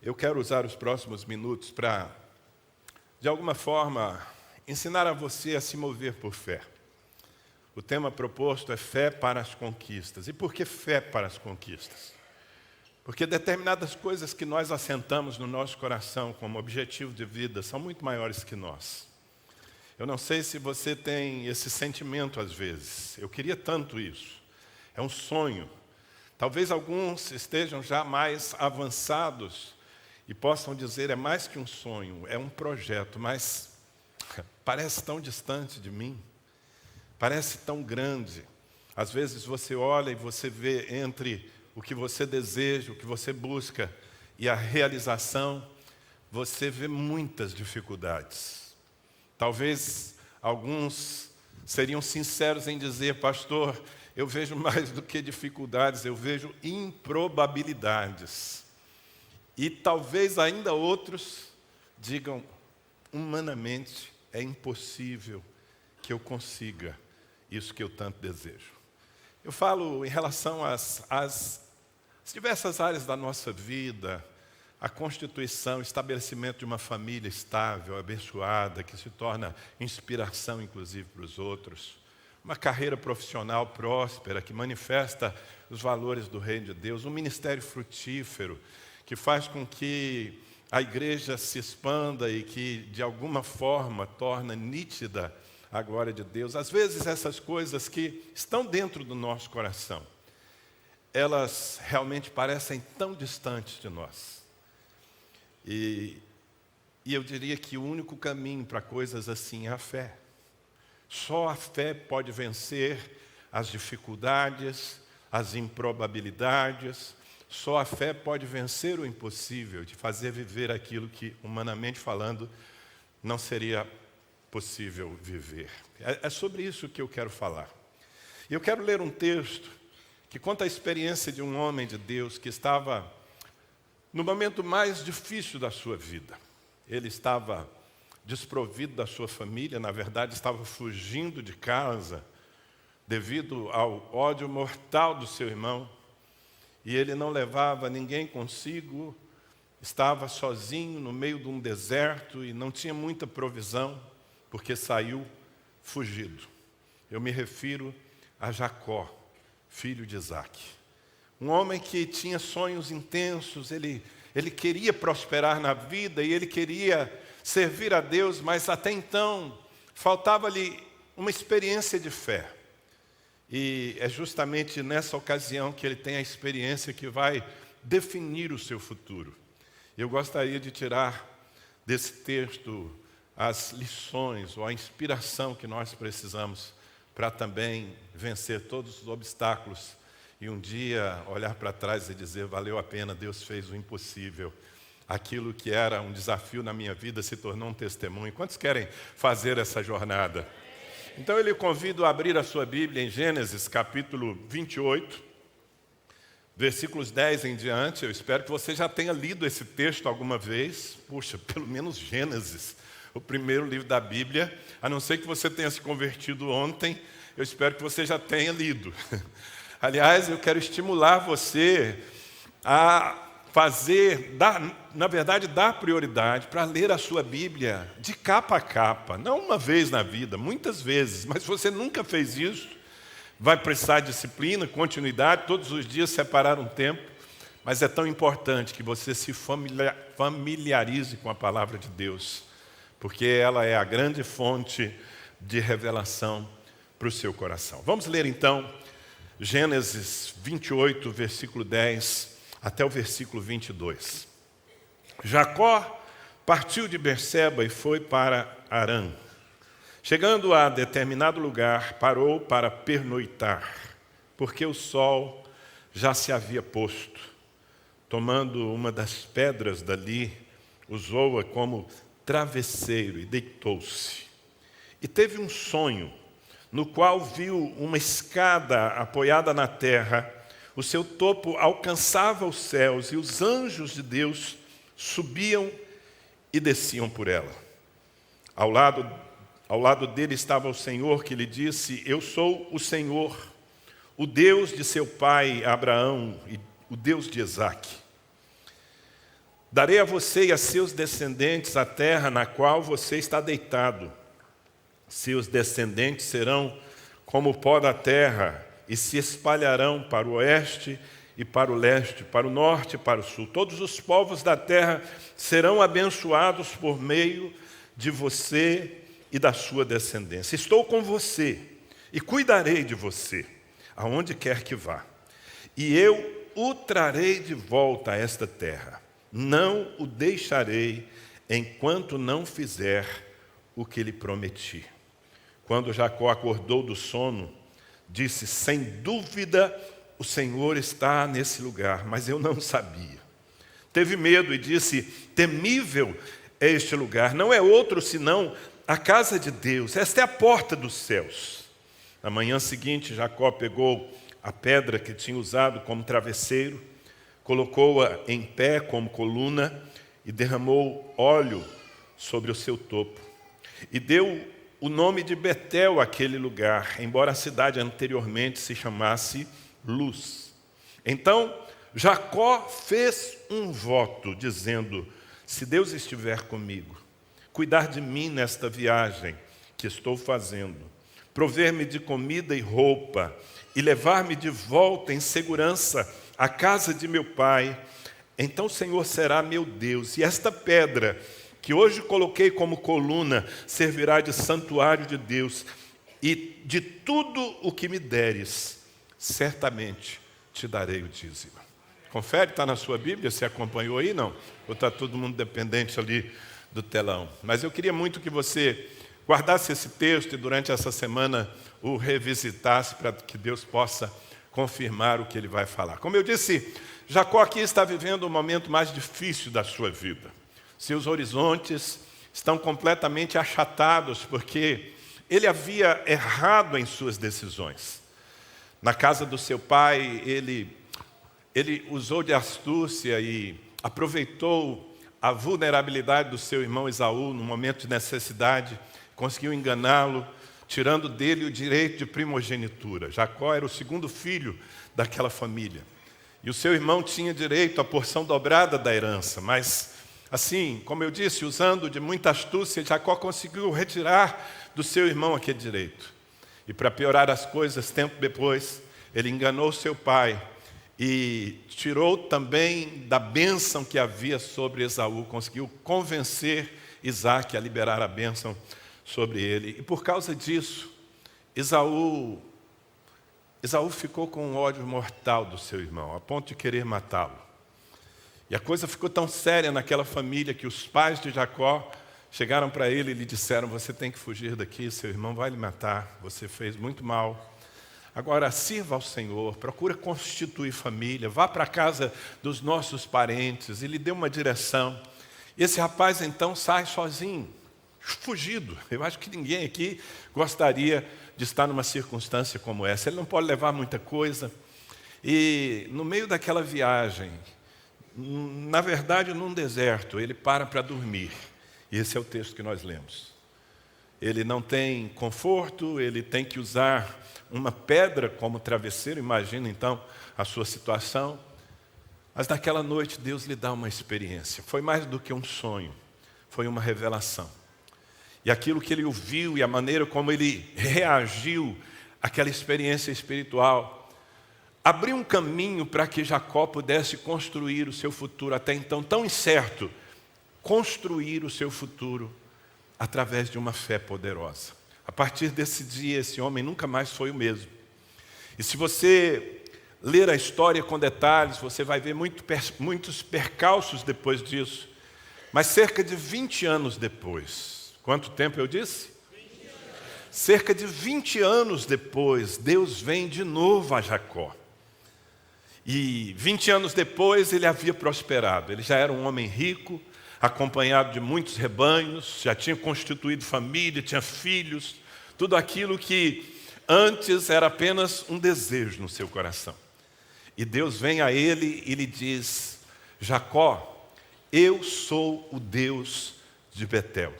Eu quero usar os próximos minutos para, de alguma forma, ensinar a você a se mover por fé. O tema proposto é fé para as conquistas. E por que fé para as conquistas? Porque determinadas coisas que nós assentamos no nosso coração como objetivo de vida são muito maiores que nós. Eu não sei se você tem esse sentimento às vezes. Eu queria tanto isso. É um sonho. Talvez alguns estejam já mais avançados e possam dizer, é mais que um sonho, é um projeto, mas parece tão distante de mim, parece tão grande. Às vezes você olha e você vê entre o que você deseja, o que você busca e a realização, você vê muitas dificuldades. Talvez alguns seriam sinceros em dizer, pastor, eu vejo mais do que dificuldades, eu vejo improbabilidades. E talvez ainda outros digam, humanamente é impossível que eu consiga isso que eu tanto desejo. Eu falo em relação às diversas áreas da nossa vida, a constituição, estabelecimento de uma família estável, abençoada, que se torna inspiração inclusive para os outros. Uma carreira profissional próspera, que manifesta os valores do reino de Deus. Um ministério frutífero, que faz com que a igreja se expanda e que, de alguma forma, torna nítida a glória de Deus. Às vezes, essas coisas que estão dentro do nosso coração, elas realmente parecem tão distantes de nós. E eu diria que o único caminho para coisas assim é a fé. Só a fé pode vencer as dificuldades, as improbabilidades. Só a fé pode vencer o impossível, de fazer viver aquilo que, humanamente falando, não seria possível viver. É sobre isso que eu quero falar. Eu quero ler um texto que conta a experiência de um homem de Deus que estava no momento mais difícil da sua vida. Ele estava desprovido da sua família, na verdade estava fugindo de casa devido ao ódio mortal do seu irmão. E ele não levava ninguém consigo, estava sozinho no meio de um deserto e não tinha muita provisão, porque saiu fugido. Eu me refiro a Jacó, filho de Isaac. Um homem que tinha sonhos intensos, ele queria prosperar na vida e ele queria servir a Deus, mas até então faltava-lhe uma experiência de fé. E é justamente nessa ocasião que ele tem a experiência que vai definir o seu futuro. Eu gostaria de tirar desse texto as lições ou a inspiração que nós precisamos para também vencer todos os obstáculos e um dia olhar para trás e dizer, valeu a pena, Deus fez o impossível. Aquilo que era um desafio na minha vida se tornou um testemunho. Quantos querem fazer essa jornada? Então, eu lhe convido a abrir a sua Bíblia em Gênesis, capítulo 28, versículos 10 em diante. Eu espero que você já tenha lido esse texto alguma vez. Puxa, pelo menos Gênesis, o primeiro livro da Bíblia. A não ser que você tenha se convertido ontem, eu espero que você já tenha lido. Aliás, eu quero estimular você a dar prioridade para ler a sua Bíblia de capa a capa, não uma vez na vida, muitas vezes, mas se você nunca fez isso, vai precisar de disciplina, continuidade, todos os dias separar um tempo, mas é tão importante que você se familiarize com a palavra de Deus, porque ela é a grande fonte de revelação para o seu coração. Vamos ler então Gênesis 28, versículo 10, até o versículo 22. Jacó partiu de Berseba e foi para Harã. Chegando a determinado lugar, parou para pernoitar, porque o sol já se havia posto. Tomando uma das pedras dali, usou-a como travesseiro e deitou-se. E teve um sonho, no qual viu uma escada apoiada na terra. O seu topo alcançava os céus e os anjos de Deus subiam e desciam por ela. Ao lado dele estava o Senhor, que lhe disse, eu sou o Senhor, o Deus de seu pai Abraão e o Deus de Isaque. Darei a você e a seus descendentes a terra na qual você está deitado. Seus descendentes serão como o pó da terra e se espalharão para o oeste e para o leste, para o norte e para o sul. Todos os povos da terra serão abençoados por meio de você e da sua descendência. Estou com você e cuidarei de você, aonde quer que vá. E eu o trarei de volta a esta terra. Não o deixarei enquanto não fizer o que lhe prometi. Quando Jacó acordou do sono, disse: sem dúvida o Senhor está nesse lugar, mas eu não sabia. Teve medo e disse: temível é este lugar, não é outro senão a casa de Deus, esta é a porta dos céus. Na manhã seguinte, Jacó pegou a pedra que tinha usado como travesseiro, colocou-a em pé como coluna e derramou óleo sobre o seu topo. E deu o nome de Betel àquele lugar, embora a cidade anteriormente se chamasse Luz. Então Jacó fez um voto, dizendo: se Deus estiver comigo, cuidar de mim nesta viagem que estou fazendo, prover-me de comida e roupa, e levar-me de volta em segurança à casa de meu pai, então o Senhor será meu Deus, e esta pedra que hoje coloquei como coluna servirá de santuário de Deus, e de tudo o que me deres, certamente te darei o dízimo. Confere, está na sua Bíblia, você acompanhou aí, não? Ou está todo mundo dependente ali do telão? Mas eu queria muito que você guardasse esse texto e durante essa semana o revisitasse para que Deus possa confirmar o que Ele vai falar. Como eu disse, Jacó aqui está vivendo o momento mais difícil da sua vida. Seus horizontes estão completamente achatados porque ele havia errado em suas decisões. Na casa do seu pai, ele usou de astúcia e aproveitou a vulnerabilidade do seu irmão Esaú no momento de necessidade, conseguiu enganá-lo, tirando dele o direito de primogenitura. Jacó era o segundo filho daquela família. E o seu irmão tinha direito à porção dobrada da herança, mas, assim, como eu disse, usando de muita astúcia, Jacó conseguiu retirar do seu irmão aquele direito. E para piorar as coisas, tempo depois, ele enganou seu pai e tirou também da bênção que havia sobre Esaú, conseguiu convencer Isaque a liberar a bênção sobre ele. E por causa disso, Esaú ficou com um ódio mortal do seu irmão, a ponto de querer matá-lo. E a coisa ficou tão séria naquela família que os pais de Jacó chegaram para ele e lhe disseram: você tem que fugir daqui, seu irmão vai lhe matar, você fez muito mal. Agora sirva ao Senhor, procura constituir família, vá para a casa dos nossos parentes. E lhe deu uma direção. E esse rapaz então sai sozinho, fugido. Eu acho que ninguém aqui gostaria de estar numa circunstância como essa. Ele não pode levar muita coisa. E no meio daquela viagem, na verdade num deserto, ele para dormir. E esse é o texto que nós lemos. Ele não tem conforto, ele tem que usar uma pedra como travesseiro. Imagina então a sua situação. Mas naquela noite Deus lhe dá uma experiência. Foi mais do que um sonho, foi uma revelação. E aquilo que ele ouviu e a maneira como ele reagiu àquela experiência espiritual abriu um caminho para que Jacó pudesse construir o seu futuro, até então tão incerto, construir o seu futuro através de uma fé poderosa. A partir desse dia, esse homem nunca mais foi o mesmo. E se você ler a história com detalhes, você vai ver muitos percalços depois disso. Mas cerca de 20 anos depois, quanto tempo eu disse? 20 anos. Cerca de 20 anos depois, Deus vem de novo a Jacó. E 20 anos depois ele havia prosperado. Ele já era um homem rico, acompanhado de muitos rebanhos, já tinha constituído família, tinha filhos, tudo aquilo que antes era apenas um desejo no seu coração. E Deus vem a ele e lhe diz: Jacó, eu sou o Deus de Betel,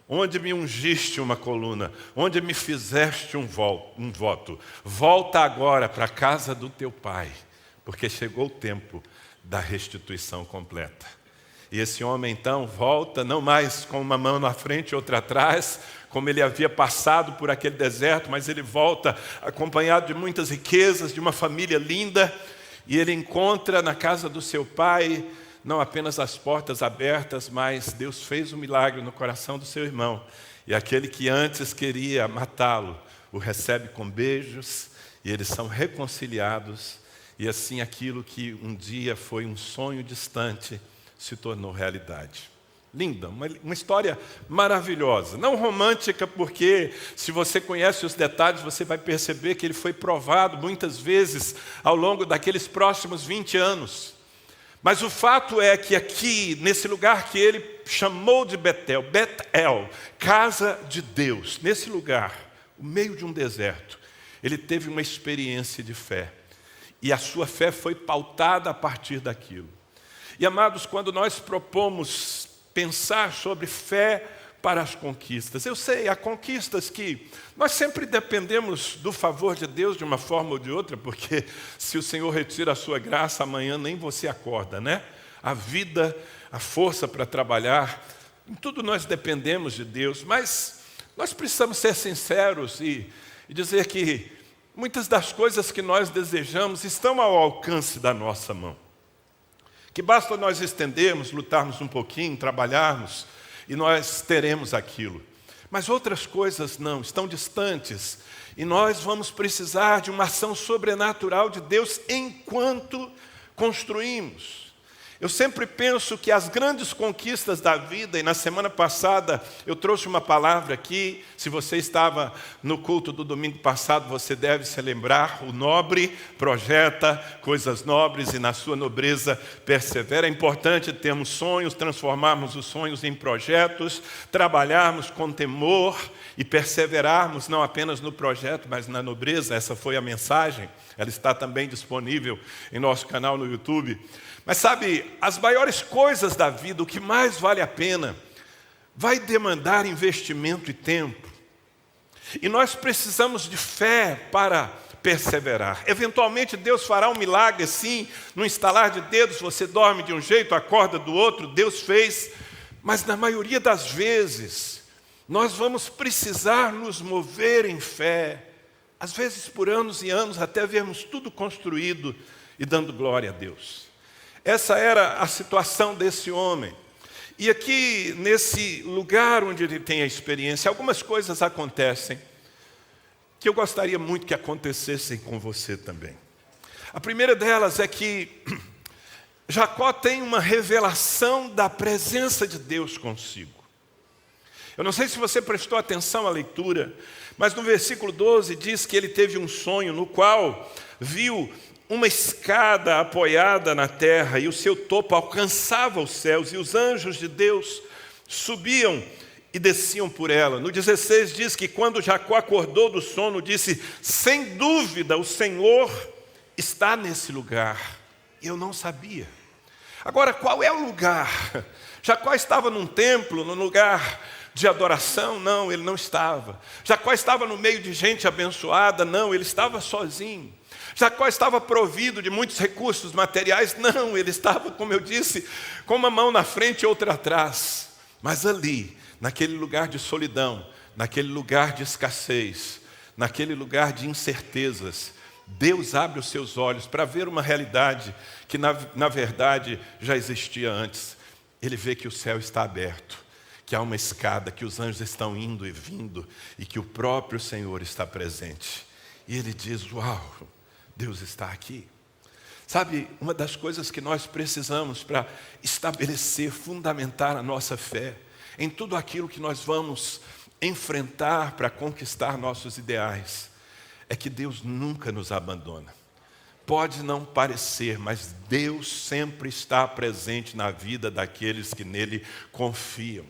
onde me ungiste uma coluna, onde me fizeste um voto. Volta agora para a casa do teu pai, porque chegou o tempo da restituição completa. E esse homem então volta, não mais com uma mão na frente e outra atrás, como ele havia passado por aquele deserto, mas ele volta acompanhado de muitas riquezas, de uma família linda, e ele encontra na casa do seu pai não apenas as portas abertas, mas Deus fez um milagre no coração do seu irmão. E aquele que antes queria matá-lo, o recebe com beijos, e eles são reconciliados, e assim aquilo que um dia foi um sonho distante se tornou realidade. Linda, uma história maravilhosa, não romântica, porque se você conhece os detalhes, você vai perceber que ele foi provado muitas vezes ao longo daqueles próximos 20 anos. Mas o fato é que aqui, nesse lugar que ele chamou de Betel, casa de Deus, nesse lugar, no meio de um deserto, ele teve uma experiência de fé. E a sua fé foi pautada a partir daquilo. E amados, quando nós propomos pensar sobre fé para as conquistas, eu sei, há conquistas que nós sempre dependemos do favor de Deus de uma forma ou de outra, porque se o Senhor retira a sua graça, amanhã nem você acorda, né? A vida, a força para trabalhar, em tudo nós dependemos de Deus, mas nós precisamos ser sinceros e dizer que muitas das coisas que nós desejamos estão ao alcance da nossa mão. Que basta nós estendermos, lutarmos um pouquinho, trabalharmos, e nós teremos aquilo. Mas outras coisas não, estão distantes. E nós vamos precisar de uma ação sobrenatural de Deus enquanto construímos. Eu sempre penso que as grandes conquistas da vida, e na semana passada eu trouxe uma palavra aqui, se você estava no culto do domingo passado, você deve se lembrar, o nobre projeta coisas nobres e na sua nobreza persevera. É importante termos sonhos, transformarmos os sonhos em projetos, trabalharmos com temor e perseverarmos não apenas no projeto, mas na nobreza. Essa foi a mensagem, ela está também disponível em nosso canal no YouTube. Mas sabe, as maiores coisas da vida, o que mais vale a pena, vai demandar investimento e tempo. E nós precisamos de fé para perseverar. Eventualmente Deus fará um milagre assim, no instalar de dedos, você dorme de um jeito, acorda do outro, Deus fez. Mas na maioria das vezes, nós vamos precisar nos mover em fé, às vezes por anos e anos, até vermos tudo construído e dando glória a Deus. Essa era a situação desse homem. E aqui, nesse lugar onde ele tem a experiência, algumas coisas acontecem que eu gostaria muito que acontecessem com você também. A primeira delas é que Jacó tem uma revelação da presença de Deus consigo. Eu não sei se você prestou atenção à leitura, mas no versículo 12 diz que ele teve um sonho no qual viu uma escada apoiada na terra e o seu topo alcançava os céus e os anjos de Deus subiam e desciam por ela. No 16 diz que quando Jacó acordou do sono, disse: sem dúvida o Senhor está nesse lugar. Eu não sabia. Agora, qual é o lugar? Jacó estava num templo, num lugar de adoração? Não, ele não estava. Jacó estava no meio de gente abençoada? Não, ele estava sozinho. Jacó estava provido de muitos recursos materiais? Não, ele estava, como eu disse, com uma mão na frente e outra atrás. Mas ali, naquele lugar de solidão, naquele lugar de escassez, naquele lugar de incertezas, Deus abre os seus olhos para ver uma realidade que na verdade já existia antes. Ele vê que o céu está aberto, que há uma escada, que os anjos estão indo e vindo e que o próprio Senhor está presente. E ele diz: uau, Deus está aqui. Sabe, uma das coisas que nós precisamos para estabelecer, fundamentar a nossa fé em tudo aquilo que nós vamos enfrentar para conquistar nossos ideais, é que Deus nunca nos abandona. Pode não parecer, mas Deus sempre está presente na vida daqueles que nele confiam.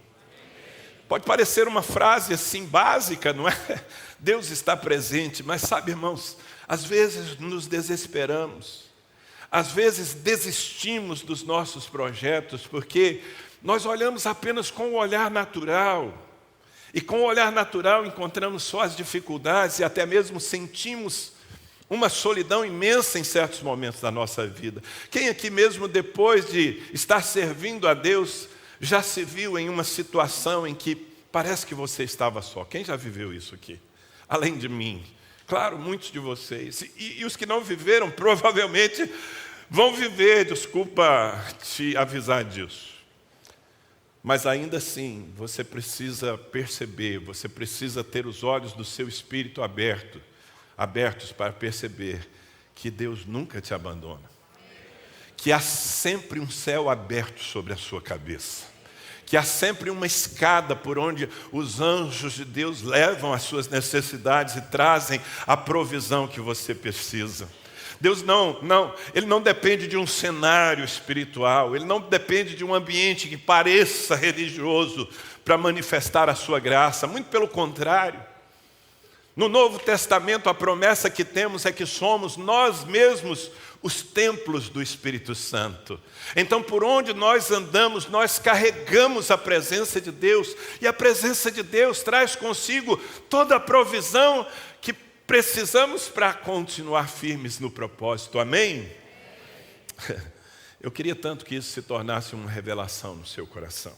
Pode parecer uma frase assim básica, não é? Deus está presente, mas sabe, irmãos, às vezes nos desesperamos, às vezes desistimos dos nossos projetos, porque nós olhamos apenas com o olhar natural, e com o olhar natural encontramos só as dificuldades e até mesmo sentimos uma solidão imensa em certos momentos da nossa vida. Quem aqui mesmo, depois de estar servindo a Deus, já se viu em uma situação em que parece que você estava só? Quem já viveu isso aqui? Além de mim. Claro, muitos de vocês. E os que não viveram, provavelmente vão viver, desculpa te avisar disso. Mas ainda assim, você precisa perceber, você precisa ter os olhos do seu espírito abertos para perceber que Deus nunca te abandona. Que há sempre um céu aberto sobre a sua cabeça. Que há sempre uma escada por onde os anjos de Deus levam as suas necessidades e trazem a provisão que você precisa. Deus Ele não depende de um cenário espiritual, Ele não depende de um ambiente que pareça religioso para manifestar a sua graça, muito pelo contrário. No Novo Testamento a promessa que temos é que somos nós mesmos os templos do Espírito Santo. Então por onde nós andamos, nós carregamos a presença de Deus, e a presença de Deus traz consigo toda a provisão que precisamos para continuar firmes no propósito, amém? Eu queria tanto que isso se tornasse uma revelação no seu coração.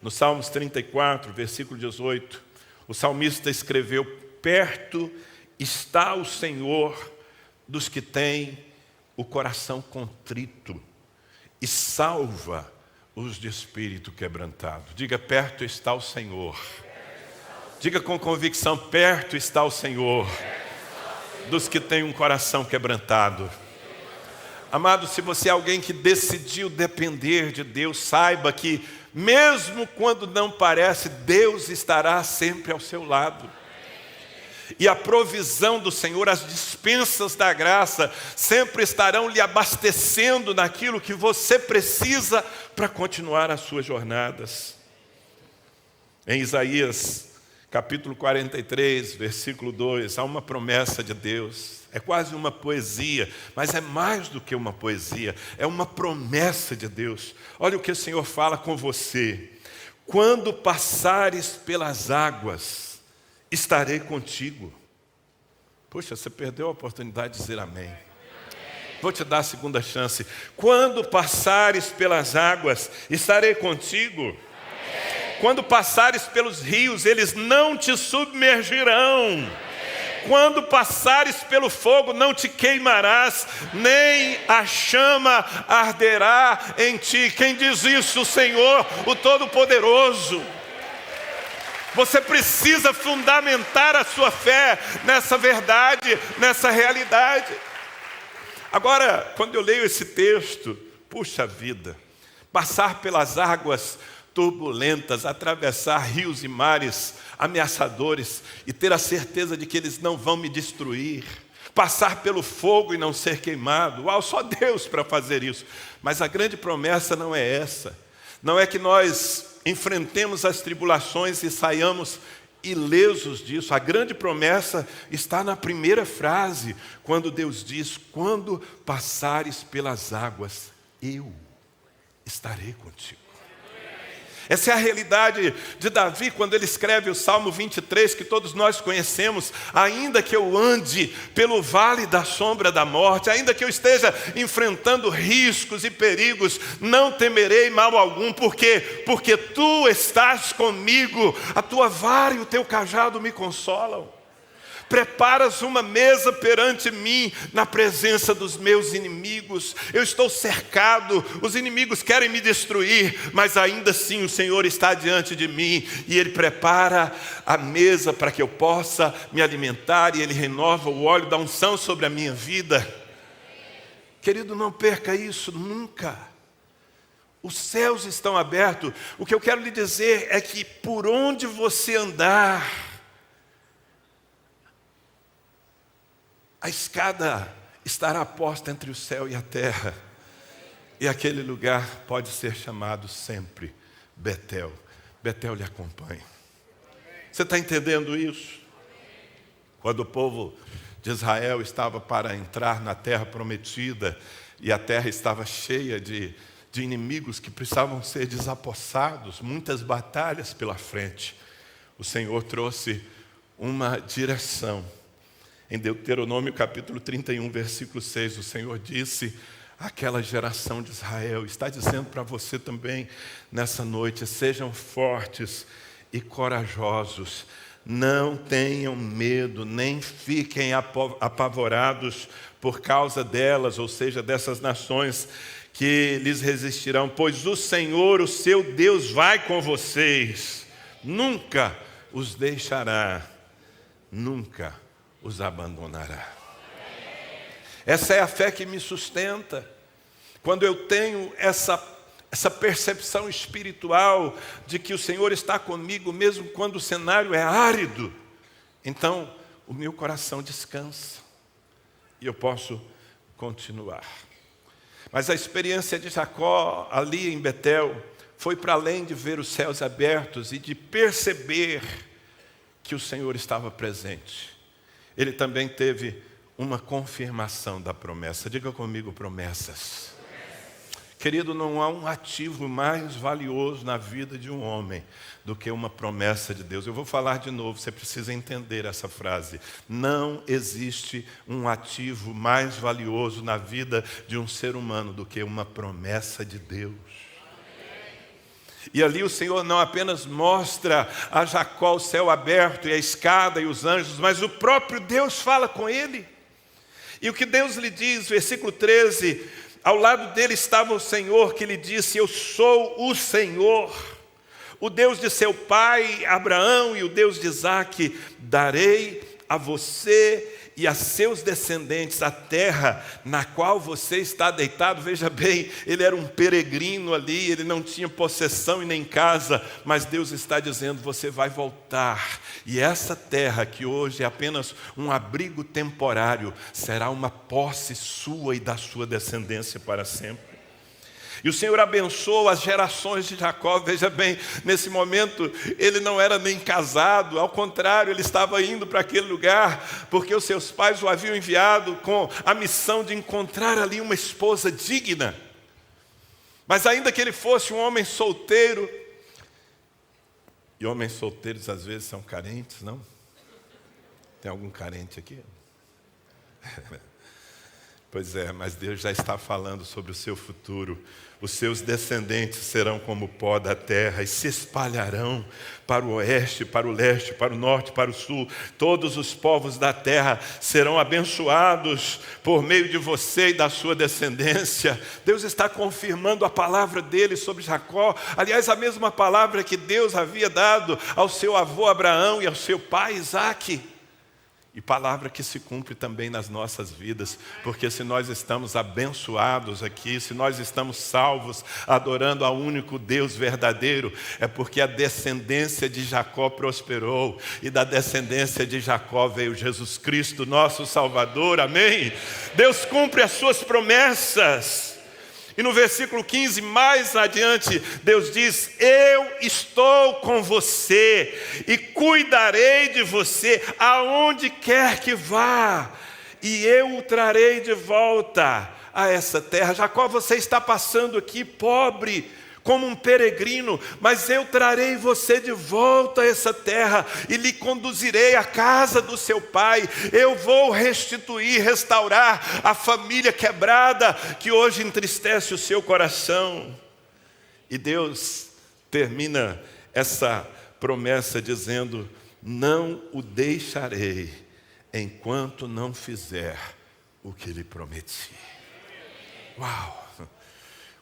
No Salmos 34, versículo 18, o salmista escreveu: perto está o Senhor dos que têm o coração contrito e salva os de espírito quebrantado. Diga: perto está o Senhor. Diga com convicção: perto está o Senhor dos que têm um coração quebrantado. Amado, se você é alguém que decidiu depender de Deus, saiba que mesmo quando não parece, Deus estará sempre ao seu lado. E a provisão do Senhor, as dispensas da graça, sempre estarão lhe abastecendo naquilo que você precisa para continuar as suas jornadas. Em Isaías, capítulo 43, versículo 2, há uma promessa de Deus. É quase uma poesia, mas é mais do que uma poesia, é uma promessa de Deus. Olha o que o Senhor fala com você: quando passares pelas águas, estarei contigo. Poxa, você perdeu a oportunidade de dizer amém. Vou te dar a segunda chance. Quando passares pelas águas, estarei contigo. Quando passares pelos rios, eles não te submergirão. Quando passares pelo fogo, não te queimarás, nem a chama arderá em ti. Quem diz isso? O Senhor, o Todo-Poderoso. Você precisa fundamentar a sua fé nessa verdade, nessa realidade. Agora, quando eu leio esse texto, puxa vida, passar pelas águas turbulentas, atravessar rios e mares ameaçadores e ter a certeza de que eles não vão me destruir, passar pelo fogo e não ser queimado. Uau, só Deus para fazer isso. Mas a grande promessa não é essa. Não é que nós enfrentemos as tribulações e saiamos ilesos disso. A grande promessa está na primeira frase, quando Deus diz: quando passares pelas águas, eu estarei contigo. Essa é a realidade de Davi quando ele escreve o Salmo 23, que todos nós conhecemos. Ainda que eu ande pelo vale da sombra da morte, ainda que eu esteja enfrentando riscos e perigos, não temerei mal algum. Por quê? Porque tu estás comigo, a tua vara e o teu cajado me consolam. Preparas uma mesa perante mim na presença dos meus inimigos. Eu estou cercado, os inimigos querem me destruir, mas ainda assim o Senhor está diante de mim e Ele prepara a mesa para que eu possa me alimentar, e Ele renova o óleo da unção sobre a minha vida. Querido, não perca isso nunca. Os céus estão abertos. O que eu quero lhe dizer é que por onde você andar, a escada estará posta entre o céu e a terra. E aquele lugar pode ser chamado sempre Betel. Betel lhe acompanha. Você está entendendo isso? Quando o povo de Israel estava para entrar na terra prometida, e a terra estava cheia de inimigos que precisavam ser desapossados, muitas batalhas pela frente, o Senhor trouxe uma direção. Em Deuteronômio capítulo 31, versículo 6, o Senhor disse àquela geração de Israel, está dizendo para você também nessa noite: sejam fortes e corajosos, não tenham medo, nem fiquem apavorados por causa delas, ou seja, dessas nações que lhes resistirão, pois o Senhor, o seu Deus, vai com vocês, nunca os deixará, nunca os abandonará. Essa é a fé que me sustenta. Quando eu tenho essa percepção espiritual de que o Senhor está comigo, mesmo quando o cenário é árido, então o meu coração descansa e eu posso continuar. Mas a experiência de Jacó ali em Betel foi para além de ver os céus abertos e de perceber que o Senhor estava presente. Ele também teve uma confirmação da promessa. Diga comigo, promessas. Querido, não há um ativo mais valioso na vida de um homem do que uma promessa de Deus. Eu vou falar de novo, você precisa entender essa frase. Não existe um ativo mais valioso na vida de um ser humano do que uma promessa de Deus. E ali o Senhor não apenas mostra a Jacó o céu aberto e a escada e os anjos, mas o próprio Deus fala com ele. E o que Deus lhe diz, versículo 13, ao lado dele estava o Senhor que lhe disse: eu sou o Senhor, o Deus de seu pai Abraão e o Deus de Isaque. Darei a você e a seus descendentes a terra na qual você está deitado. Veja bem, ele era um peregrino ali, ele não tinha possessão e nem casa, mas Deus está dizendo: você vai voltar, e essa terra que hoje é apenas um abrigo temporário, será uma posse sua e da sua descendência para sempre. E o Senhor abençoou as gerações de Jacó. Veja bem, nesse momento ele não era nem casado, ao contrário, ele estava indo para aquele lugar porque os seus pais o haviam enviado com a missão de encontrar ali uma esposa digna. Mas ainda que ele fosse um homem solteiro, e homens solteiros às vezes são carentes, não? Tem algum carente aqui? Pois é, mas Deus já está falando sobre o seu futuro. Os seus descendentes serão como o pó da terra e se espalharão para o oeste, para o leste, para o norte, para o sul. Todos os povos da terra serão abençoados por meio de você e da sua descendência. Deus está confirmando a palavra dele sobre Jacó. Aliás, a mesma palavra que Deus havia dado ao seu avô Abraão e ao seu pai Isaque. E palavra que se cumpre também nas nossas vidas, porque se nós estamos abençoados aqui, se nós estamos salvos, adorando ao único Deus verdadeiro, é porque a descendência de Jacó prosperou, e da descendência de Jacó veio Jesus Cristo, nosso Salvador, amém? Deus cumpre as suas promessas. E no versículo 15, mais adiante, Deus diz: eu estou com você e cuidarei de você aonde quer que vá, e eu o trarei de volta a essa terra. Jacó, você está passando aqui pobre, como um peregrino, mas eu trarei você de volta a essa terra e lhe conduzirei à casa do seu pai. Eu vou restituir, restaurar a família quebrada que hoje entristece o seu coração. E Deus termina essa promessa dizendo: não o deixarei enquanto não fizer o que lhe prometi. Uau!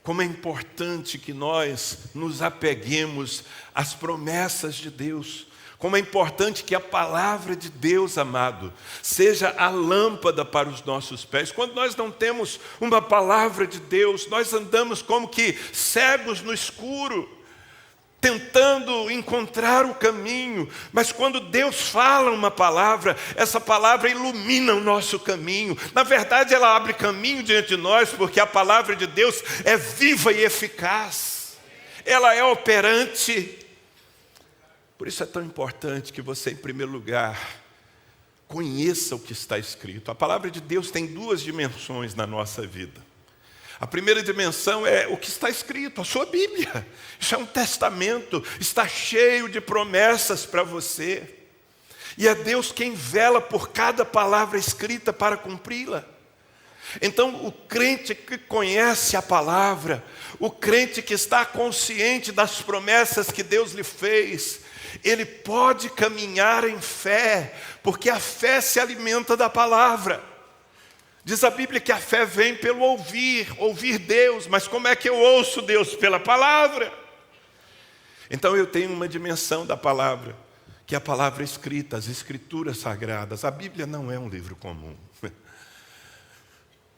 Como é importante que nós nos apeguemos às promessas de Deus. Como é importante que a palavra de Deus, amado, seja a lâmpada para os nossos pés. Quando nós não temos uma palavra de Deus, nós andamos como que cegos no escuro, tentando encontrar o caminho. Mas quando Deus fala uma palavra, essa palavra ilumina o nosso caminho. Na verdade, ela abre caminho diante de nós, porque a palavra de Deus é viva e eficaz. Ela é operante. Por isso é tão importante que você, em primeiro lugar, conheça o que está escrito. A palavra de Deus tem duas dimensões na nossa vida. A primeira dimensão é o que está escrito, a sua Bíblia. Isso é um testamento, está cheio de promessas para você. E é Deus quem vela por cada palavra escrita para cumpri-la. Então, o crente que conhece a palavra, o crente que está consciente das promessas que Deus lhe fez, ele pode caminhar em fé, porque a fé se alimenta da palavra. Diz a Bíblia que a fé vem pelo ouvir Deus, mas como é que eu ouço Deus? Pela palavra. Então eu tenho uma dimensão da palavra, que é a palavra escrita, as escrituras sagradas. A Bíblia não é um livro comum.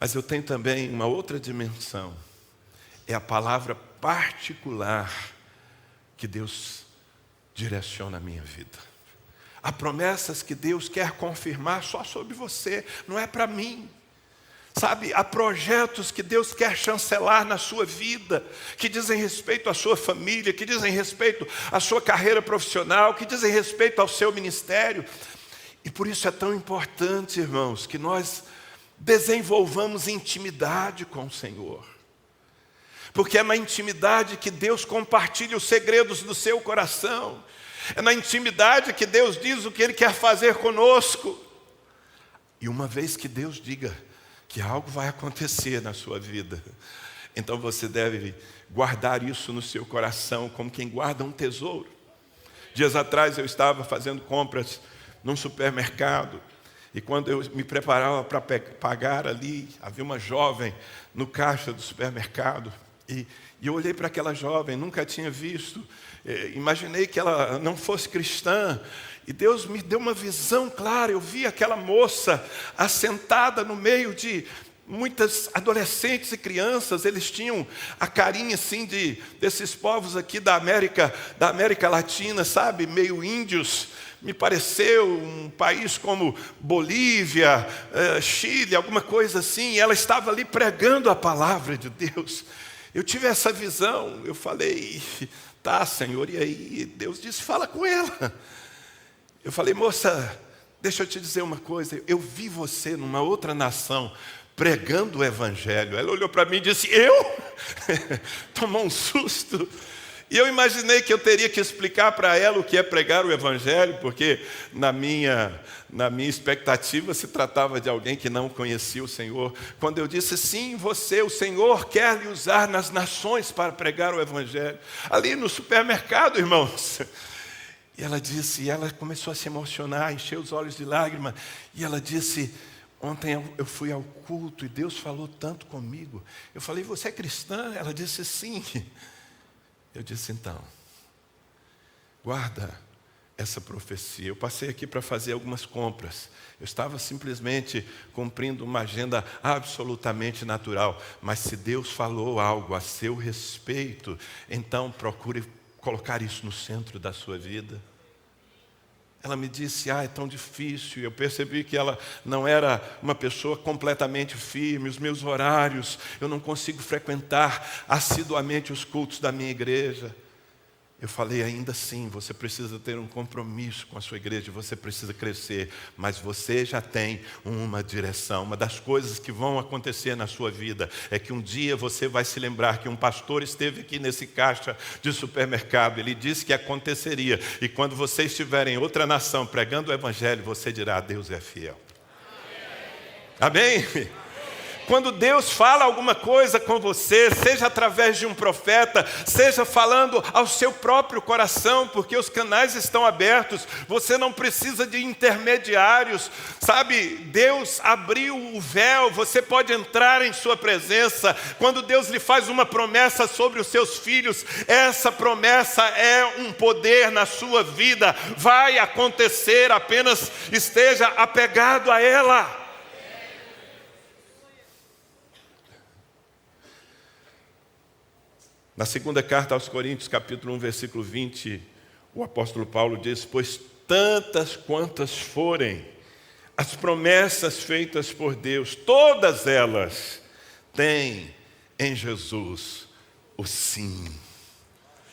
Mas eu tenho também uma outra dimensão, é a palavra particular que Deus direciona a minha vida. Há promessas que Deus quer confirmar só sobre você, não é para mim. Sabe, há projetos que Deus quer chancelar na sua vida, que dizem respeito à sua família, que dizem respeito à sua carreira profissional, que dizem respeito ao seu ministério. E por isso é tão importante, irmãos, que nós desenvolvamos intimidade com o Senhor. Porque é na intimidade que Deus compartilha os segredos do seu coração. É na intimidade que Deus diz o que Ele quer fazer conosco. E uma vez que Deus diga que algo vai acontecer na sua vida, então você deve guardar isso no seu coração como quem guarda um tesouro. Dias atrás eu estava fazendo compras num supermercado, e quando eu me preparava para pagar ali, havia uma jovem no caixa do supermercado, e eu olhei para aquela jovem, nunca tinha visto, imaginei que ela não fosse cristã, e Deus me deu uma visão clara. Eu vi aquela moça assentada no meio de muitas adolescentes e crianças. Eles tinham a carinha assim desses povos aqui da América Latina, sabe, meio índios. Me pareceu um país como Bolívia, Chile, alguma coisa assim. E ela estava ali pregando a palavra de Deus. Eu tive essa visão, eu falei, tá, Senhor, e aí? Deus disse, fala com ela. Eu falei, moça, deixa eu te dizer uma coisa, eu vi você numa outra nação pregando o Evangelho. Ela olhou para mim e disse, eu? Tomou um susto. E eu imaginei que eu teria que explicar para ela o que é pregar o Evangelho, porque na minha expectativa se tratava de alguém que não conhecia o Senhor. Quando eu disse, sim, o Senhor quer lhe usar nas nações para pregar o Evangelho. Ali no supermercado, irmãos. E ela disse, e ela começou a se emocionar, encheu os olhos de lágrimas. E ela disse, ontem eu fui ao culto e Deus falou tanto comigo. Eu falei, você é cristã? Ela disse, sim. Eu disse, então, guarda essa profecia. Eu passei aqui para fazer algumas compras. Eu estava simplesmente cumprindo uma agenda absolutamente natural. Mas se Deus falou algo a seu respeito, então procure colocar isso no centro da sua vida. Ela me disse, é tão difícil. Eu percebi que ela não era uma pessoa completamente firme. Os meus horários, eu não consigo frequentar assiduamente os cultos da minha igreja. Eu falei, ainda assim, você precisa ter um compromisso com a sua igreja, você precisa crescer, mas você já tem uma direção. Uma das coisas que vão acontecer na sua vida é que um dia você vai se lembrar que um pastor esteve aqui nesse caixa de supermercado, ele disse que aconteceria, e quando você estiver em outra nação pregando o Evangelho, você dirá, Deus é fiel. Amém? Quando Deus fala alguma coisa com você, seja através de um profeta, seja falando ao seu próprio coração, porque os canais estão abertos, você não precisa de intermediários, sabe? Deus abriu o véu, você pode entrar em sua presença. Quando Deus lhe faz uma promessa sobre os seus filhos, essa promessa é um poder na sua vida, vai acontecer, apenas esteja apegado a ela. Na segunda carta aos Coríntios, capítulo 1, versículo 20, o apóstolo Paulo diz, pois tantas quantas forem as promessas feitas por Deus, todas elas têm em Jesus o sim.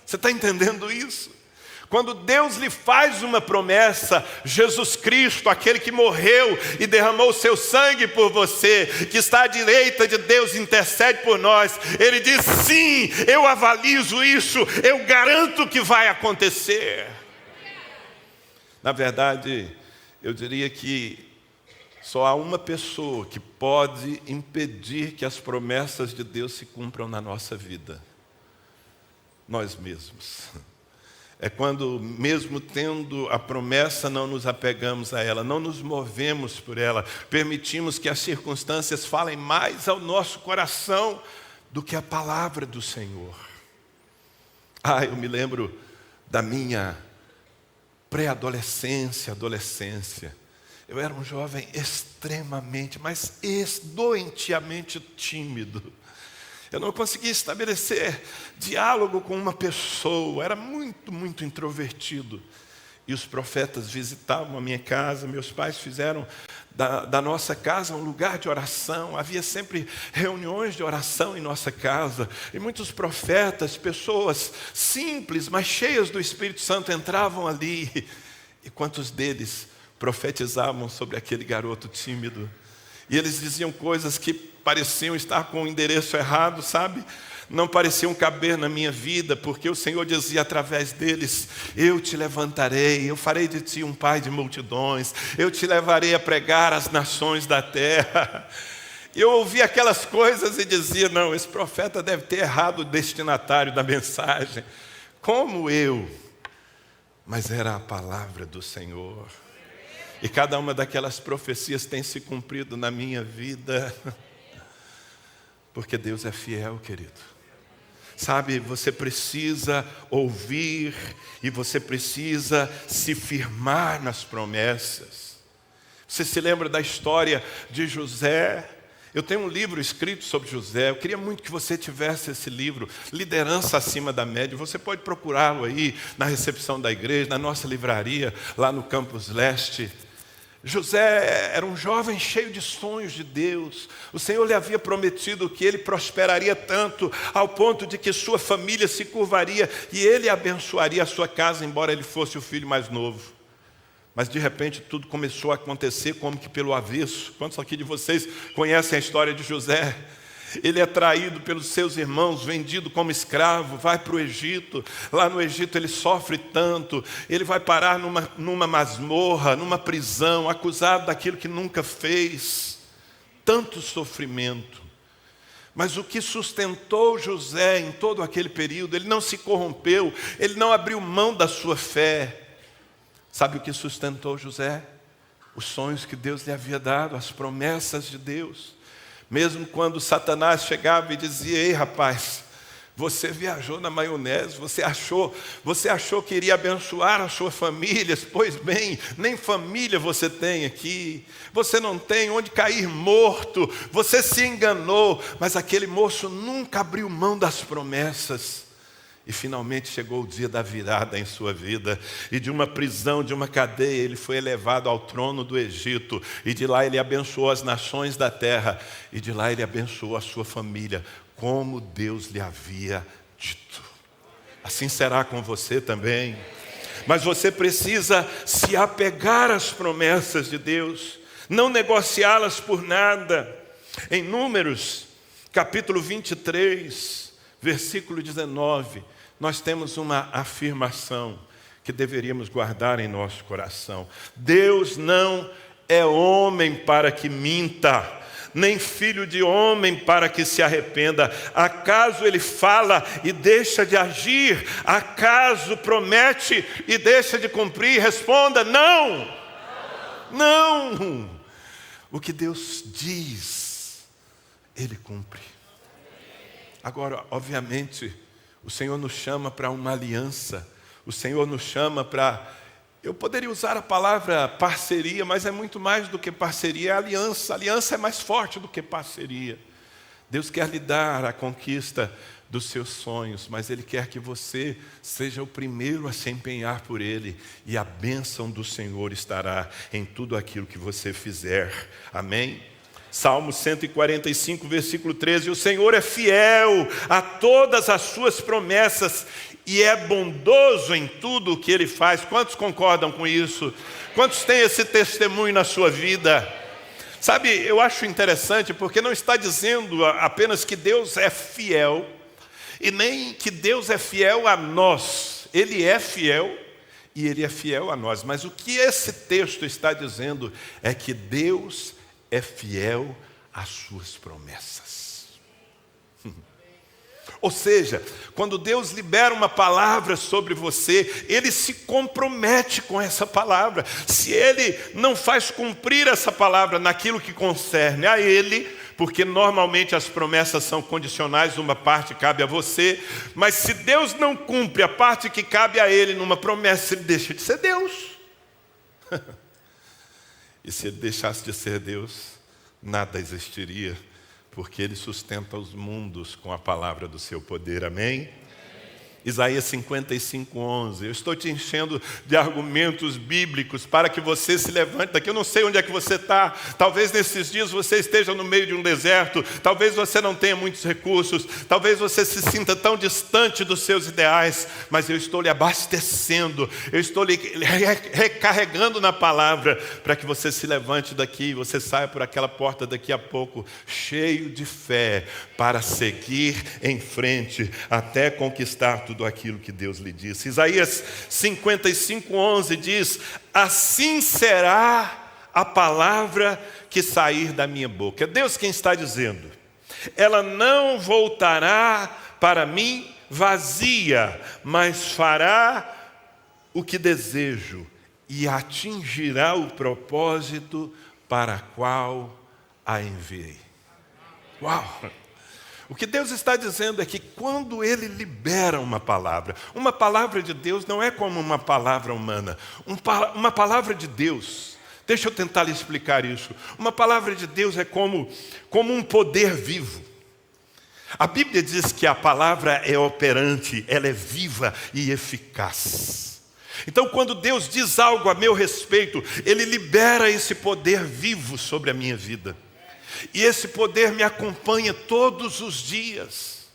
Você está entendendo isso? Quando Deus lhe faz uma promessa, Jesus Cristo, aquele que morreu e derramou o seu sangue por você, que está à direita de Deus, intercede por nós, Ele diz, sim, eu avalizo isso, eu garanto que vai acontecer. Na verdade, eu diria que só há uma pessoa que pode impedir que as promessas de Deus se cumpram na nossa vida: nós mesmos. É quando, mesmo tendo a promessa, não nos apegamos a ela, não nos movemos por ela, permitimos que as circunstâncias falem mais ao nosso coração do que a palavra do Senhor. Eu me lembro da minha pré-adolescência, adolescência. Eu era um jovem extremamente, mas doentiamente tímido. Eu não conseguia estabelecer diálogo com uma pessoa, era muito, muito introvertido. E os profetas visitavam a minha casa, meus pais fizeram da nossa casa um lugar de oração. Havia sempre reuniões de oração em nossa casa. E muitos profetas, pessoas simples, mas cheias do Espírito Santo, entravam ali. E quantos deles profetizavam sobre aquele garoto tímido? E eles diziam coisas que pareciam estar com o endereço errado, sabe? Não pareciam caber na minha vida, porque o Senhor dizia através deles: eu te levantarei, eu farei de ti um pai de multidões, eu te levarei a pregar às nações da terra. Eu ouvia aquelas coisas e dizia: não, esse profeta deve ter errado o destinatário da mensagem. Como eu? Mas era a palavra do Senhor. E cada uma daquelas profecias tem se cumprido na minha vida. Porque Deus é fiel, querido. Sabe, você precisa ouvir e você precisa se firmar nas promessas. Você se lembra da história de José? Eu tenho um livro escrito sobre José. Eu queria muito que você tivesse esse livro, Liderança Acima da Média. Você pode procurá-lo aí na recepção da igreja, na nossa livraria, lá no Campus Leste. José era um jovem cheio de sonhos de Deus. O Senhor lhe havia prometido que ele prosperaria tanto, ao ponto de que sua família se curvaria e ele abençoaria a sua casa, embora ele fosse o filho mais novo. Mas de repente tudo começou a acontecer como que pelo avesso. Quantos aqui de vocês conhecem a história de José? Ele é traído pelos seus irmãos, vendido como escravo, vai para o Egito. Lá no Egito ele sofre tanto, ele vai parar numa masmorra, numa prisão, acusado daquilo que nunca fez. Tanto sofrimento. Mas o que sustentou José em todo aquele período, ele não se corrompeu, ele não abriu mão da sua fé. Sabe o que sustentou José? Os sonhos que Deus lhe havia dado, as promessas de Deus. Mesmo quando Satanás chegava e dizia: ei rapaz, você viajou na maionese, você achou que iria abençoar a sua família, pois bem, nem família você tem aqui, você não tem onde cair morto, você se enganou. Mas aquele moço nunca abriu mão das promessas. E finalmente chegou o dia da virada em sua vida. E de uma prisão, de uma cadeia, ele foi elevado ao trono do Egito. E de lá ele abençoou as nações da terra. E de lá ele abençoou a sua família, como Deus lhe havia dito. Assim será com você também. Mas você precisa se apegar às promessas de Deus, não negociá-las por nada. Em Números, capítulo 23, versículo 19... nós temos uma afirmação que deveríamos guardar em nosso coração. Deus não é homem para que minta, nem filho de homem para que se arrependa. Acaso ele fala e deixa de agir? Acaso promete e deixa de cumprir? Responda: não! Não! O que Deus diz, Ele cumpre. Agora, obviamente, o Senhor nos chama para uma aliança. O Senhor nos chama para... eu poderia usar a palavra parceria, mas é muito mais do que parceria, é aliança. Aliança é mais forte do que parceria. Deus quer lhe dar a conquista dos seus sonhos, mas Ele quer que você seja o primeiro a se empenhar por Ele. E a bênção do Senhor estará em tudo aquilo que você fizer. Amém? Salmo 145, versículo 13, o Senhor é fiel a todas as suas promessas e é bondoso em tudo o que Ele faz. Quantos concordam com isso? Quantos têm esse testemunho na sua vida? Sabe, eu acho interessante porque não está dizendo apenas que Deus é fiel e nem que Deus é fiel a nós. Ele é fiel e Ele é fiel a nós. Mas o que esse texto está dizendo é que Deus é fiel às suas promessas. Ou seja, quando Deus libera uma palavra sobre você, Ele se compromete com essa palavra. Se Ele não faz cumprir essa palavra naquilo que concerne a Ele, porque normalmente as promessas são condicionais, uma parte cabe a você, mas se Deus não cumpre a parte que cabe a Ele numa promessa, Ele deixa de ser Deus. E se Ele deixasse de ser Deus, nada existiria, porque Ele sustenta os mundos com a palavra do seu poder, amém? Isaías 55:11. Eu estou te enchendo de argumentos bíblicos para que você se levante daqui. Eu não sei onde é que você está. Talvez nesses dias você esteja no meio de um deserto. Talvez você não tenha muitos recursos. Talvez você se sinta tão distante dos seus ideais. Mas eu estou lhe abastecendo. Eu estou lhe recarregando na palavra para que você se levante daqui. E você saia por aquela porta daqui a pouco cheio de fé para seguir em frente até conquistar tudo aquilo que Deus lhe disse. Isaías 55:11 diz: assim será a palavra que sair da minha boca. É Deus quem está dizendo. Ela não voltará para mim vazia, mas fará o que desejo e atingirá o propósito para qual a enviei. Uau! O que Deus está dizendo é que quando Ele libera uma palavra de Deus não é como uma palavra humana. Uma palavra de Deus, deixa eu tentar lhe explicar isso. Uma palavra de Deus é como um poder vivo. A Bíblia diz que a palavra é operante, ela é viva e eficaz. Então, quando Deus diz algo a meu respeito, Ele libera esse poder vivo sobre a minha vida. E esse poder me acompanha todos os dias.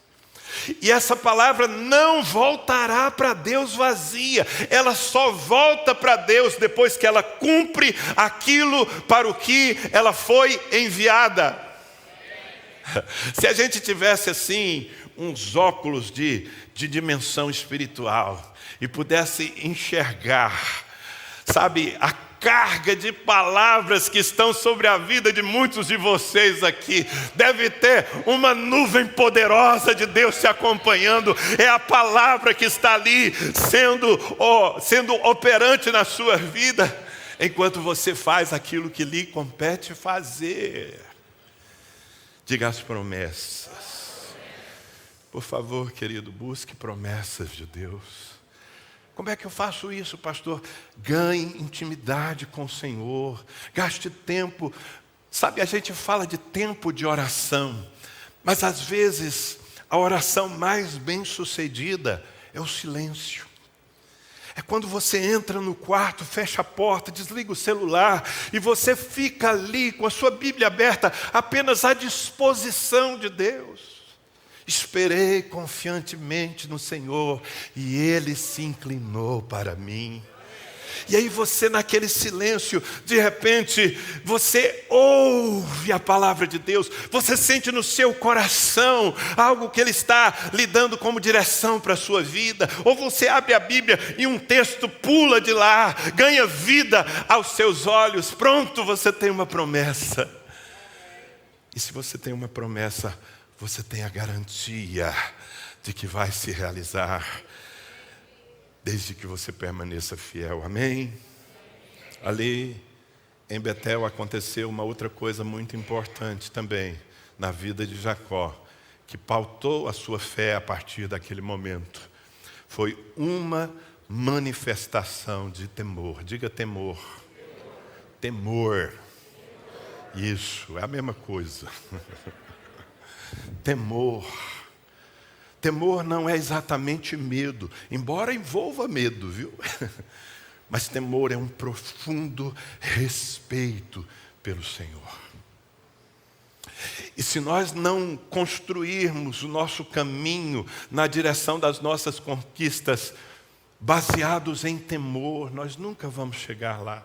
E essa palavra não voltará para Deus vazia. Ela só volta para Deus depois que ela cumpre aquilo para o que ela foi enviada. Se a gente tivesse assim uns óculos de dimensão espiritual e pudesse enxergar, sabe, a carga de palavras que estão sobre a vida de muitos de vocês aqui, deve ter uma nuvem poderosa de Deus te acompanhando. É a palavra que está ali sendo operante na sua vida, enquanto você faz aquilo que lhe compete fazer. Diga as promessas. Por favor, querido, busque promessas de Deus. Como é que eu faço isso, pastor? Ganhe intimidade com o Senhor. Gaste tempo. Sabe, a gente fala de tempo de oração, mas às vezes a oração mais bem-sucedida é o silêncio. É quando você entra no quarto, fecha a porta, desliga o celular e você fica ali com a sua Bíblia aberta, apenas à disposição de Deus. Esperei confiantemente no Senhor e Ele se inclinou para mim. E aí você, naquele silêncio, de repente, você ouve a palavra de Deus. Você sente no seu coração algo que Ele está lhe dando como direção para a sua vida. Ou você abre a Bíblia e um texto pula de lá, ganha vida aos seus olhos. Pronto, você tem uma promessa. E se você tem uma promessa, você tem a garantia de que vai se realizar, desde que você permaneça fiel, amém? Ali em Betel aconteceu uma outra coisa muito importante também na vida de Jacó, que pautou a sua fé a partir daquele momento. Foi uma manifestação de temor. Diga temor. Temor. Isso, é a mesma coisa. Temor. Temor não é exatamente medo, embora envolva medo, viu? Mas temor é um profundo respeito pelo Senhor. E se nós não construirmos o nosso caminho na direção das nossas conquistas, baseados em temor, nós nunca vamos chegar lá.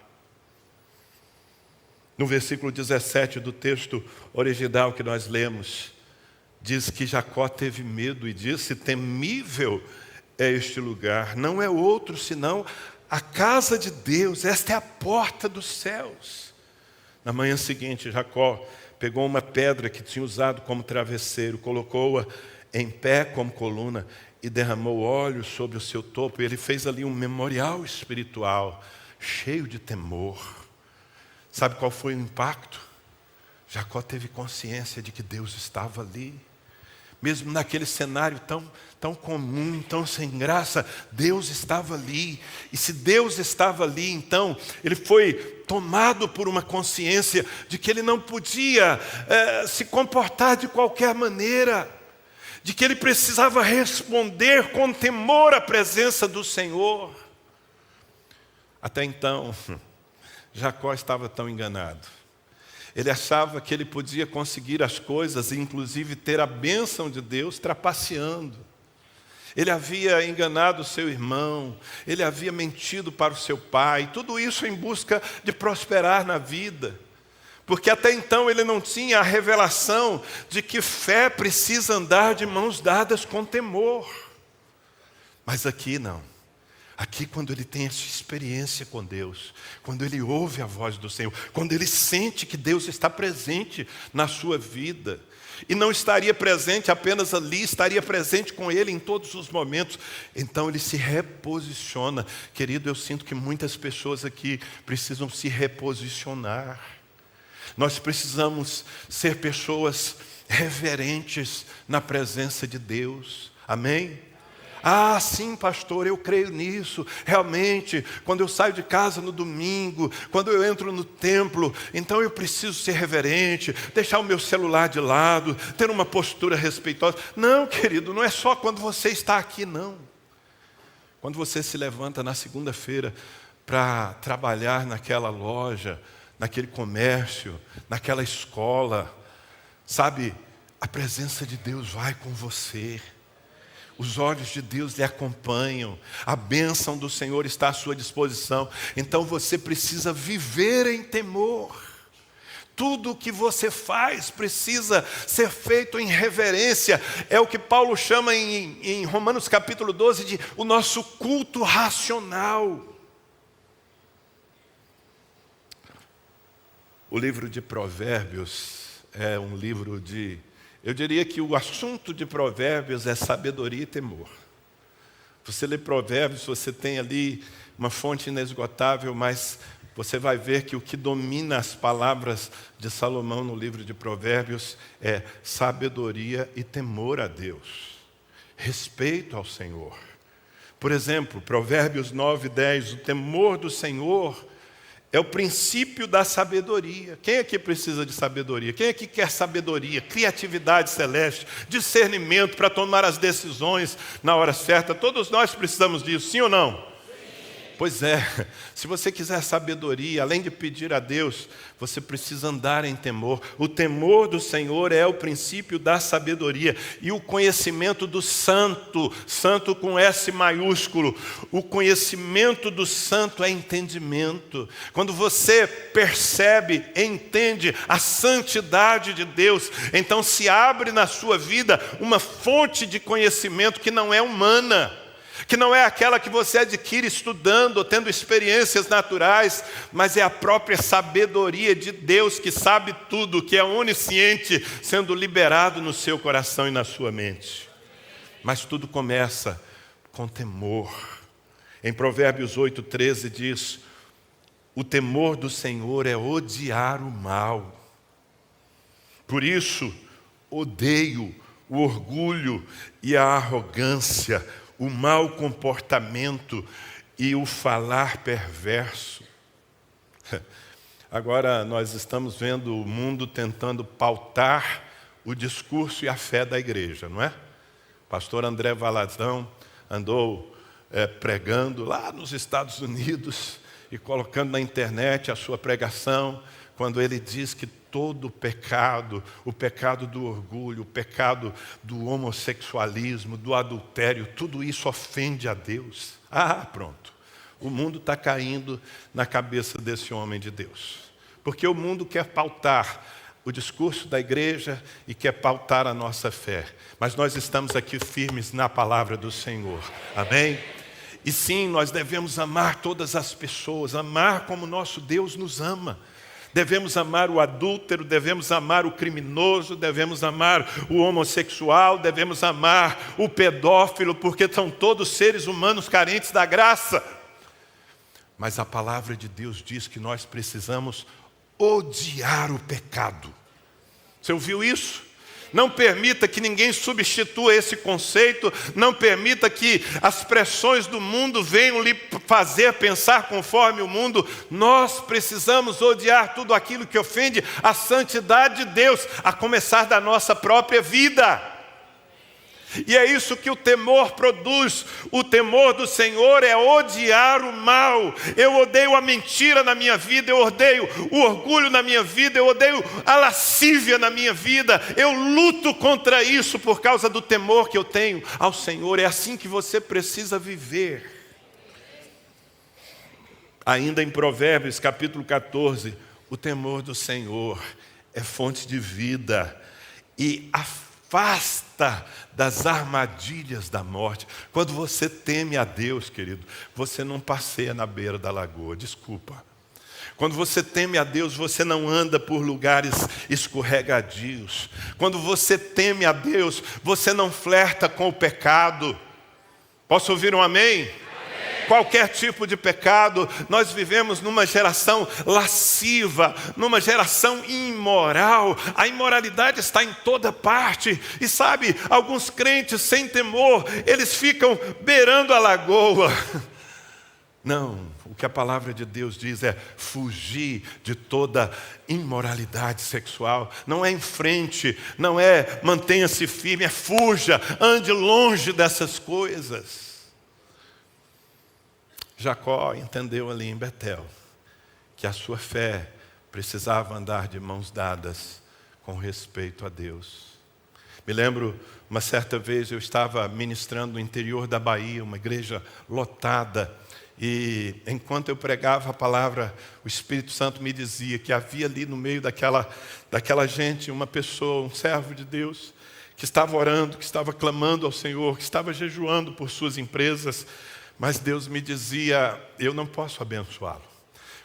No versículo 17 do texto original que nós lemos, diz que Jacó teve medo e disse: temível é este lugar, não é outro senão a casa de Deus, esta é a porta dos céus. Na manhã seguinte, Jacó pegou uma pedra que tinha usado como travesseiro, colocou-a em pé como coluna e derramou óleo sobre o seu topo. Ele fez ali um memorial espiritual, cheio de temor. Sabe qual foi o impacto? Jacó teve consciência de que Deus estava ali. Mesmo naquele cenário tão comum, tão sem graça, Deus estava ali. E se Deus estava ali, então, ele foi tomado por uma consciência de que ele não podia se comportar de qualquer maneira, de que ele precisava responder com temor à presença do Senhor. Até então, Jacó estava tão enganado. Ele achava que ele podia conseguir as coisas, e inclusive ter a bênção de Deus, trapaceando. Ele havia enganado seu irmão, ele havia mentido para o seu pai, tudo isso em busca de prosperar na vida. Porque até então ele não tinha a revelação de que fé precisa andar de mãos dadas com temor. Mas aqui não. Aqui, quando ele tem essa experiência com Deus, quando ele ouve a voz do Senhor, quando ele sente que Deus está presente na sua vida, e não estaria presente apenas ali, estaria presente com ele em todos os momentos, então ele se reposiciona. Querido, eu sinto que muitas pessoas aqui precisam se reposicionar. Nós precisamos ser pessoas reverentes na presença de Deus. Amém? Ah, sim, pastor, eu creio nisso. Realmente, quando eu saio de casa no domingo, quando eu entro no templo, então eu preciso ser reverente, deixar o meu celular de lado, ter uma postura respeitosa. Não, querido, não é só quando você está aqui, não. Quando você se levanta na segunda-feira para trabalhar naquela loja, naquele comércio, naquela escola, sabe, a presença de Deus vai com você. Os olhos de Deus lhe acompanham, a bênção do Senhor está à sua disposição. Então você precisa viver em temor. Tudo o que você faz precisa ser feito em reverência. É o que Paulo chama em Romanos capítulo 12 de o nosso culto racional. O livro de Provérbios é um livro de... Eu diria que o assunto de Provérbios é sabedoria e temor. Você lê Provérbios, você tem ali uma fonte inesgotável, mas você vai ver que o que domina as palavras de Salomão no livro de Provérbios é sabedoria e temor a Deus, respeito ao Senhor. Por exemplo, Provérbios 9:10, o temor do Senhor é o princípio da sabedoria. Quem aqui precisa de sabedoria? Quem aqui quer sabedoria, criatividade celeste, discernimento para tomar as decisões na hora certa? Todos nós precisamos disso, sim ou não? Pois é, se você quiser sabedoria, além de pedir a Deus, você precisa andar em temor. O temor do Senhor é o princípio da sabedoria e o conhecimento do santo, santo com S maiúsculo. O conhecimento do santo é entendimento. Quando você percebe, entende a santidade de Deus, então se abre na sua vida uma fonte de conhecimento que não é humana, que não é aquela que você adquire estudando ou tendo experiências naturais, mas é a própria sabedoria de Deus que sabe tudo, que é onisciente, sendo liberado no seu coração e na sua mente. Mas tudo começa com temor. Em Provérbios 8:13 diz: o temor do Senhor é odiar o mal. Por isso, odeio o orgulho e a arrogância, o mau comportamento e o falar perverso. Agora nós estamos vendo o mundo tentando pautar o discurso e a fé da igreja, não é? O pastor André Valadão andou pregando lá nos Estados Unidos e colocando na internet a sua pregação, quando ele diz que todo pecado, o pecado do orgulho, o pecado do homossexualismo, do adultério, tudo isso ofende a Deus. Ah, pronto. O mundo está caindo na cabeça desse homem de Deus. Porque o mundo quer pautar o discurso da igreja e quer pautar a nossa fé. Mas nós estamos aqui firmes na palavra do Senhor. Amém? E sim, nós devemos amar todas as pessoas, amar como nosso Deus nos ama. Devemos amar o adúltero, devemos amar o criminoso, devemos amar o homossexual, devemos amar o pedófilo, porque são todos seres humanos carentes da graça. Mas a palavra de Deus diz que nós precisamos odiar o pecado. Você ouviu isso? Não permita que ninguém substitua esse conceito, não permita que as pressões do mundo venham lhe fazer pensar conforme o mundo. Nós precisamos odiar tudo aquilo que ofende a santidade de Deus, a começar da nossa própria vida. E é isso que o temor produz. O temor do Senhor é odiar o mal. Eu odeio a mentira na minha vida, eu odeio o orgulho na minha vida, eu odeio a lascívia na minha vida. Eu luto contra isso por causa do temor que eu tenho ao Senhor. É assim que você precisa viver. Ainda em Provérbios capítulo 14, o temor do Senhor é fonte de vida e afasta das armadilhas da morte. Quando você teme a Deus, querido, você não passeia na beira da lagoa, desculpa. Quando você teme a Deus, você não anda por lugares escorregadios. Quando você teme a Deus, você não flerta com o pecado. Posso ouvir um amém? Qualquer tipo de pecado. Nós vivemos numa geração lasciva, numa geração imoral. A imoralidade está em toda parte. E sabe, alguns crentes sem temor, eles ficam beirando a lagoa. Não, o que a palavra de Deus diz é fugir de toda imoralidade sexual. Não é em frente, não é mantenha-se firme, é fuja, ande longe dessas coisas. Jacó entendeu ali em Betel que a sua fé precisava andar de mãos dadas com respeito a Deus. Me lembro, uma certa vez eu estava ministrando no interior da Bahia, uma igreja lotada, e enquanto eu pregava a palavra, o Espírito Santo me dizia que havia ali no meio daquela gente uma pessoa, um servo de Deus, que estava orando, que estava clamando ao Senhor, que estava jejuando por suas empresas. Mas Deus me dizia, eu não posso abençoá-lo.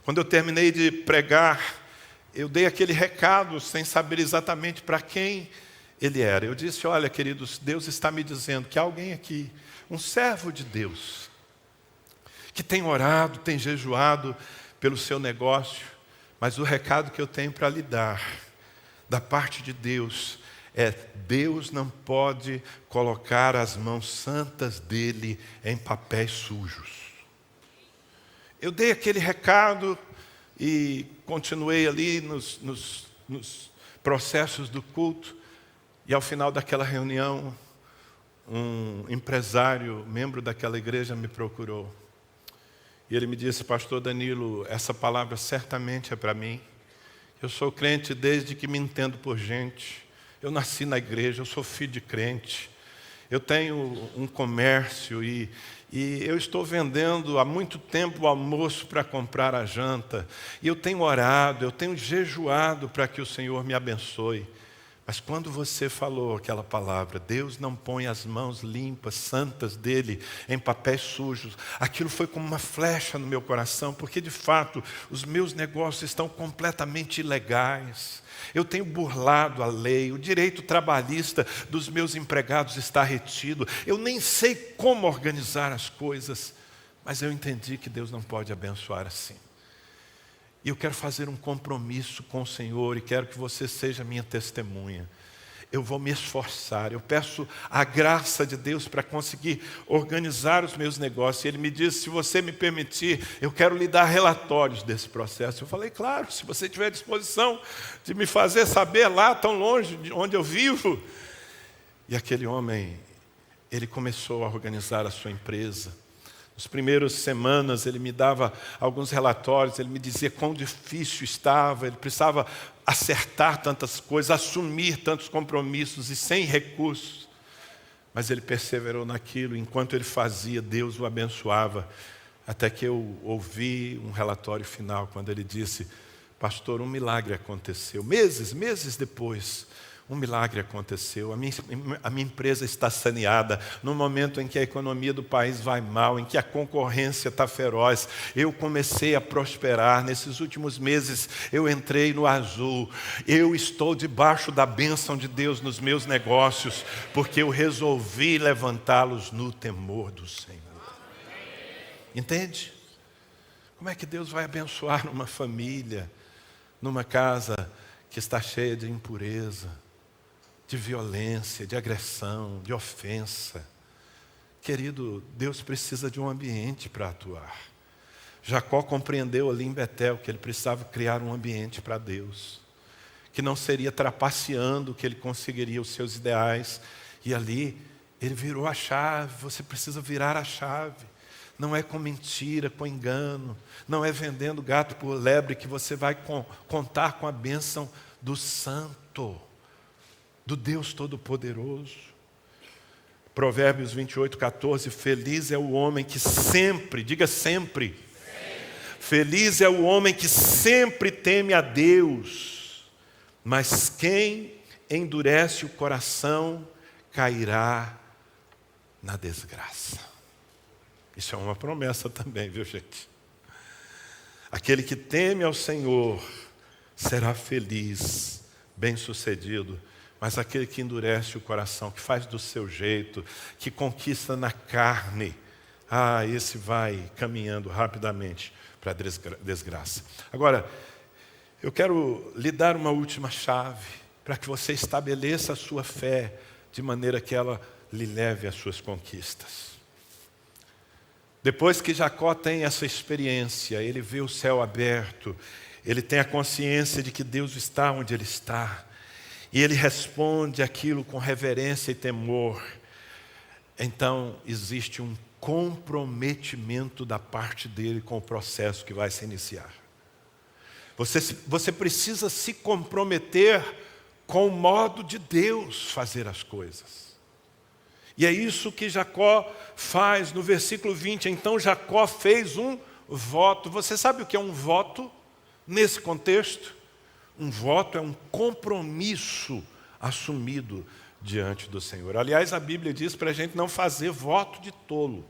Quando eu terminei de pregar, eu dei aquele recado sem saber exatamente para quem ele era. Eu disse, olha queridos, Deus está me dizendo que há alguém aqui, um servo de Deus, que tem orado, tem jejuado pelo seu negócio, mas o recado que eu tenho para lhe dar, da parte de Deus, Deus não pode colocar as mãos santas dele em papéis sujos. Eu dei aquele recado e continuei ali nos processos do culto. E ao final daquela reunião, um empresário, membro daquela igreja, me procurou. E ele me disse, pastor Danilo, essa palavra certamente é para mim. Eu sou crente desde que me entendo por gente. Eu nasci na igreja, eu sou filho de crente. Eu tenho um comércio e eu estou vendendo há muito tempo o almoço para comprar a janta. E eu tenho orado, eu tenho jejuado para que o Senhor me abençoe. Mas quando você falou aquela palavra, Deus não põe as mãos limpas, santas dele em papéis sujos, aquilo foi como uma flecha no meu coração, porque de fato os meus negócios estão completamente ilegais. Eu tenho burlado a lei, o direito trabalhista dos meus empregados está retido. Eu nem sei como organizar as coisas, mas eu entendi que Deus não pode abençoar assim. E eu quero fazer um compromisso com o Senhor e quero que você seja minha testemunha. Eu vou me esforçar, eu peço a graça de Deus para conseguir organizar os meus negócios. E Ele me disse, se você me permitir, eu quero lhe dar relatórios desse processo. Eu falei, claro, se você tiver disposição de me fazer saber lá tão longe de onde eu vivo. E aquele homem, ele começou a organizar a sua empresa. Nas primeiras semanas ele me dava alguns relatórios, ele me dizia quão difícil estava, ele precisava acertar tantas coisas, assumir tantos compromissos e sem recursos. Mas ele perseverou naquilo, enquanto ele fazia, Deus o abençoava. Até que eu ouvi um relatório final, quando ele disse, pastor, um milagre aconteceu. Meses depois, Um milagre aconteceu, a minha empresa está saneada, no momento em que a economia do país vai mal, em que a concorrência está feroz, eu comecei a prosperar. Nesses últimos meses eu entrei no azul, eu estou debaixo da bênção de Deus nos meus negócios, porque eu resolvi levantá-los no temor do Senhor. Entende? Como é que Deus vai abençoar uma família, numa casa que está cheia de impureza, de violência, de agressão, de ofensa? Querido, Deus precisa de um ambiente para atuar. Jacó compreendeu ali em Betel que ele precisava criar um ambiente para Deus, que não seria trapaceando que ele conseguiria os seus ideais. E ali ele virou a chave. Você precisa virar a chave. Não é com mentira, com engano, não é vendendo gato por lebre que você vai contar com a bênção do Santo, do Deus Todo-Poderoso. Provérbios 28:14, feliz é o homem que sempre, diga sempre, feliz é o homem que sempre teme a Deus, mas quem endurece o coração cairá na desgraça. Isso é uma promessa também, viu, gente? Aquele que teme ao Senhor será feliz, bem-sucedido, mas aquele que endurece o coração, que faz do seu jeito, que conquista na carne, esse vai caminhando rapidamente para a desgraça. Agora, eu quero lhe dar uma última chave para que você estabeleça a sua fé de maneira que ela lhe leve às suas conquistas. Depois que Jacó tem essa experiência, ele vê o céu aberto, ele tem a consciência de que Deus está onde ele está, e ele responde aquilo com reverência e temor. Então existe um comprometimento da parte dele com o processo que vai se iniciar. Você precisa se comprometer com o modo de Deus fazer as coisas. E é isso que Jacó faz no versículo 20. Então Jacó fez um voto. Você sabe o que é um voto nesse contexto? Um voto é um compromisso assumido diante do Senhor. Aliás, a Bíblia diz para a gente não fazer voto de tolo.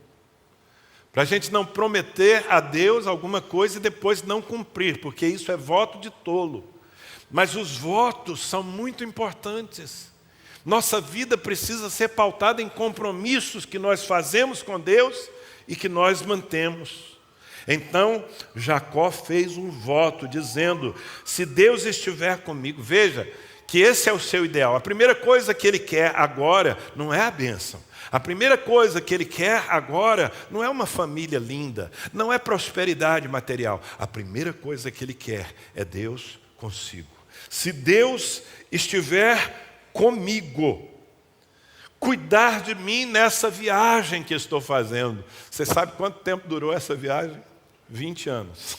Para a gente não prometer a Deus alguma coisa e depois não cumprir, porque isso é voto de tolo. Mas os votos são muito importantes. Nossa vida precisa ser pautada em compromissos que nós fazemos com Deus e que nós mantemos. Então, Jacó fez um voto dizendo, se Deus estiver comigo, veja que esse é o seu ideal. A primeira coisa que ele quer agora não é a bênção. A primeira coisa que ele quer agora não é uma família linda, não é prosperidade material. A primeira coisa que ele quer é Deus consigo. Se Deus estiver comigo, cuidar de mim nessa viagem que estou fazendo. Você sabe quanto tempo durou essa viagem? 20 anos.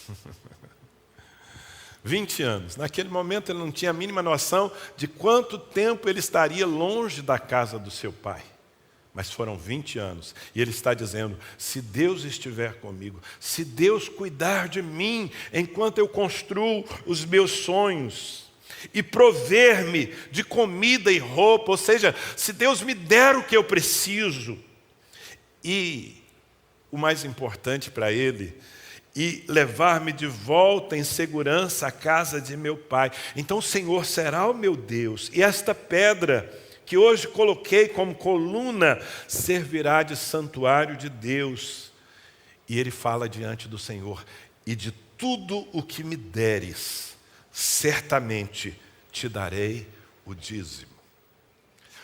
20 anos. Naquele momento ele não tinha a mínima noção de quanto tempo ele estaria longe da casa do seu pai. Mas foram 20 anos. E ele está dizendo, se Deus estiver comigo, se Deus cuidar de mim enquanto eu construo os meus sonhos, e prover-me de comida e roupa, ou seja, se Deus me der o que eu preciso, e o mais importante para ele, e levar-me de volta em segurança à casa de meu pai, então o Senhor será o meu Deus, e esta pedra que hoje coloquei como coluna servirá de santuário de Deus. E ele fala diante do Senhor, e de tudo o que me deres, certamente te darei o dízimo.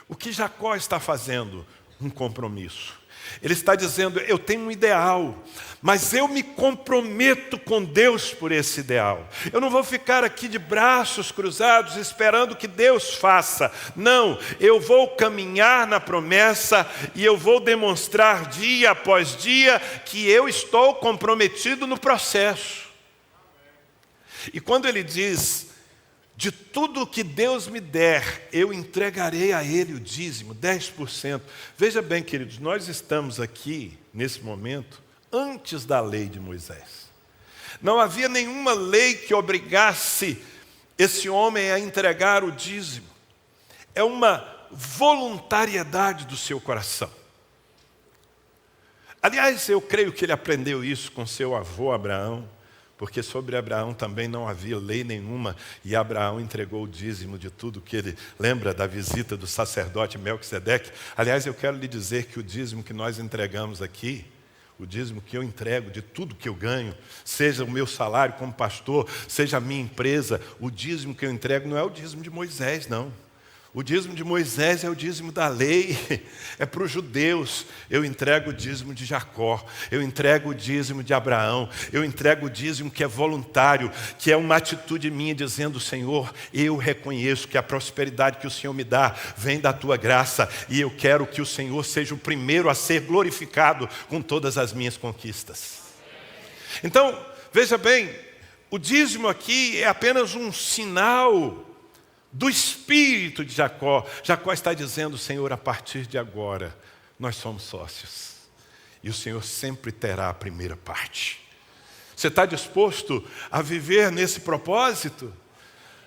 O que Jacó está fazendo? Um compromisso. Ele está dizendo, eu tenho um ideal, mas eu me comprometo com Deus por esse ideal. Eu não vou ficar aqui de braços cruzados esperando que Deus faça. Não, eu vou caminhar na promessa e eu vou demonstrar dia após dia que eu estou comprometido no processo. E quando ele diz, de tudo o que Deus me der, eu entregarei a Ele o dízimo, 10%. Veja bem, queridos, nós estamos aqui, nesse momento, antes da lei de Moisés. Não havia nenhuma lei que obrigasse esse homem a entregar o dízimo. é uma voluntariedade do seu coração. Aliás, eu creio que ele aprendeu isso com seu avô Abraão, porque sobre Abraão também não havia lei nenhuma, e Abraão entregou o dízimo de tudo que ele lembra da visita do sacerdote Melquisedeque. Aliás, eu quero lhe dizer que o dízimo que nós entregamos aqui, o dízimo que eu entrego de tudo que eu ganho, seja o meu salário como pastor, seja a minha empresa, o dízimo que eu entrego não é o dízimo de Moisés, não. O dízimo de Moisés é o dízimo da lei, é para os judeus. Eu entrego o dízimo de Jacó, eu entrego o dízimo de Abraão, eu entrego o dízimo que é voluntário, que é uma atitude minha dizendo: Senhor, eu reconheço que a prosperidade que o Senhor me dá vem da Tua graça, e eu quero que o Senhor seja o primeiro a ser glorificado com todas as minhas conquistas. Então, veja bem, o dízimo aqui é apenas um sinal do espírito de Jacó. Jacó está dizendo: Senhor, a partir de agora, nós somos sócios. E o Senhor sempre terá a primeira parte. Você está disposto a viver nesse propósito?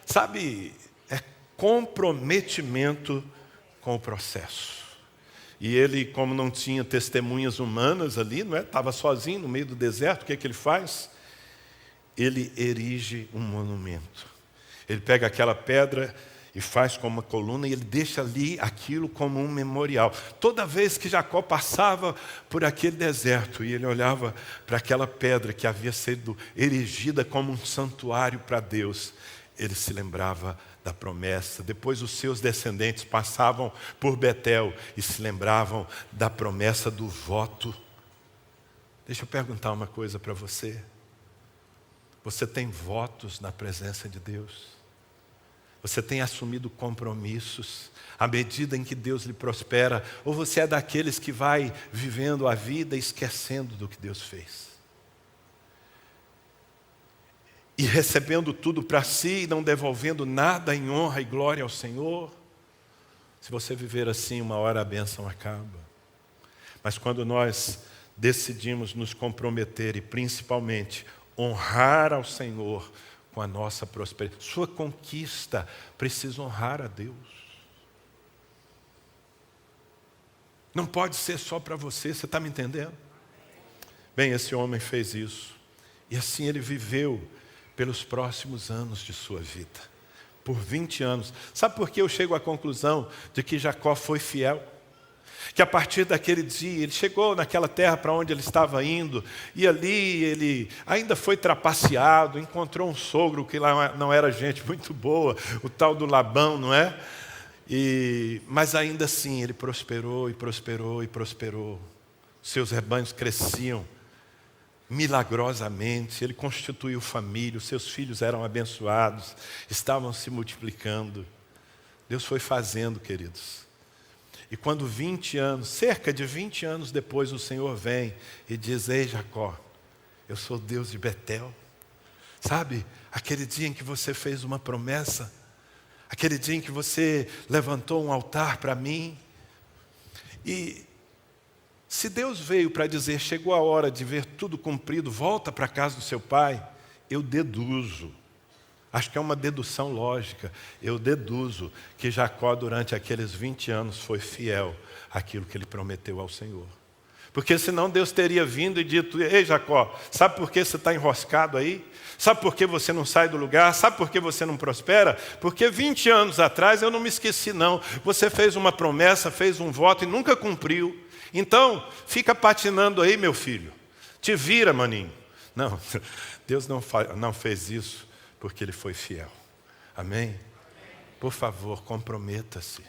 Sabe, é comprometimento com o processo. E ele, como não tinha testemunhas humanas ali, não é? Estava sozinho no meio do deserto, o que é que ele faz? Ele erige um monumento. Ele pega aquela pedra e faz como uma coluna, e ele deixa ali aquilo como um memorial. Toda vez que Jacó passava por aquele deserto e ele olhava para aquela pedra que havia sido erigida como um santuário para Deus, ele se lembrava da promessa. Depois os seus descendentes passavam por Betel e se lembravam da promessa do voto. Deixa eu perguntar uma coisa para você. Você tem votos na presença de Deus? Você tem assumido compromissos à medida em que Deus lhe prospera? Ou você é daqueles que vai vivendo a vida esquecendo do que Deus fez? E recebendo tudo para si e não devolvendo nada em honra e glória ao Senhor? Se você viver assim, uma hora a bênção acaba. Mas quando nós decidimos nos comprometer e principalmente honrar ao Senhor com a nossa prosperidade, sua conquista precisa honrar a Deus. Não pode ser só para você, você está me entendendo? Bem, esse homem fez isso. E assim ele viveu pelos próximos anos de sua vida. Por 20 anos. Sabe por que eu chego à conclusão de que Jacó foi fiel? Que a partir daquele dia, ele chegou naquela terra para onde ele estava indo, e ali ele ainda foi trapaceado, encontrou um sogro que lá não era gente muito boa, o tal do Labão, não é? Mas ainda assim ele prosperou e prosperou e prosperou. Seus rebanhos cresciam milagrosamente, ele constituiu família, os seus filhos eram abençoados, estavam se multiplicando. Deus foi fazendo, queridos. E quando 20 anos, cerca de 20 anos depois, o Senhor vem e diz: Ei, Jacó, eu sou o Deus de Betel. Sabe, aquele dia em que você fez uma promessa, aquele dia em que você levantou um altar para mim. E se Deus veio para dizer: chegou a hora de ver tudo cumprido, volta para a casa do seu pai, eu deduzo. Acho que é uma dedução lógica. Eu deduzo que Jacó, durante aqueles 20 anos, foi fiel àquilo que ele prometeu ao Senhor. Porque senão Deus teria vindo e dito: Ei, Jacó, sabe por que você está enroscado aí? Sabe por que você não sai do lugar? Sabe por que você não prospera? Porque 20 anos atrás eu não me esqueci não. Você fez uma promessa, fez um voto e nunca cumpriu. Então, fica patinando aí, meu filho. Te vira, maninho. Não, Deus não fez isso. Porque ele foi fiel. Amém? Por favor, comprometa-se.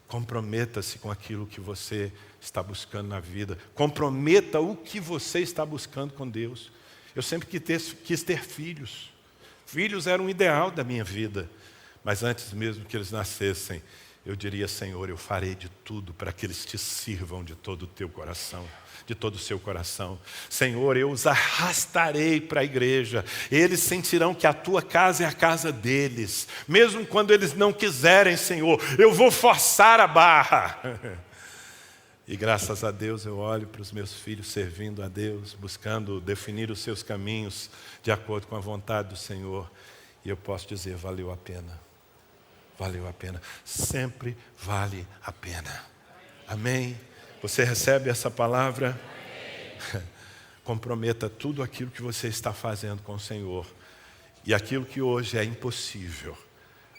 Comprometa-se com aquilo que você está buscando na vida. Comprometa o que você está buscando com Deus. Eu sempre quis ter filhos. Filhos eram um ideal da minha vida. Mas antes mesmo que eles nascessem, eu diria: Senhor, eu farei de tudo para que eles te sirvam de todo o teu coração, de todo o seu coração. Senhor, eu os arrastarei para a igreja. Eles sentirão que a tua casa é a casa deles. Mesmo quando eles não quiserem, Senhor, eu vou forçar a barra. E graças a Deus eu olho para os meus filhos servindo a Deus, buscando definir os seus caminhos de acordo com a vontade do Senhor. E eu posso dizer: valeu a pena. valeu a pena. Sempre vale a pena. Amém? Você recebe essa palavra? Comprometa tudo aquilo que você está fazendo com o Senhor. E aquilo que hoje é impossível,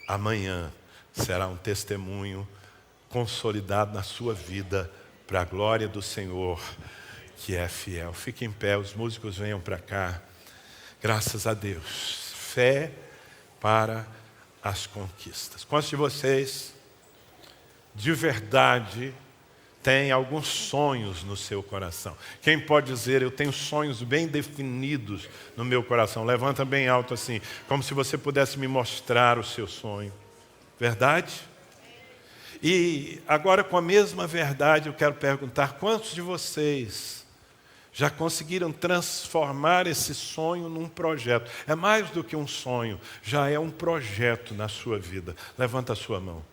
amanhã será um testemunho consolidado na sua vida para a glória do Senhor, que é fiel. Fique em pé, os músicos venham para cá. Graças a Deus. Fé para as conquistas. Quantos de vocês, de verdade, têm alguns sonhos no seu coração? Quem pode dizer, eu tenho sonhos bem definidos no meu coração? Levanta bem alto assim, como se você pudesse me mostrar o seu sonho. Verdade? E agora, com a mesma verdade, eu quero perguntar, quantos de vocês já conseguiram transformar esse sonho num projeto? É mais do que um sonho, já é um projeto na sua vida. Levanta a sua mão.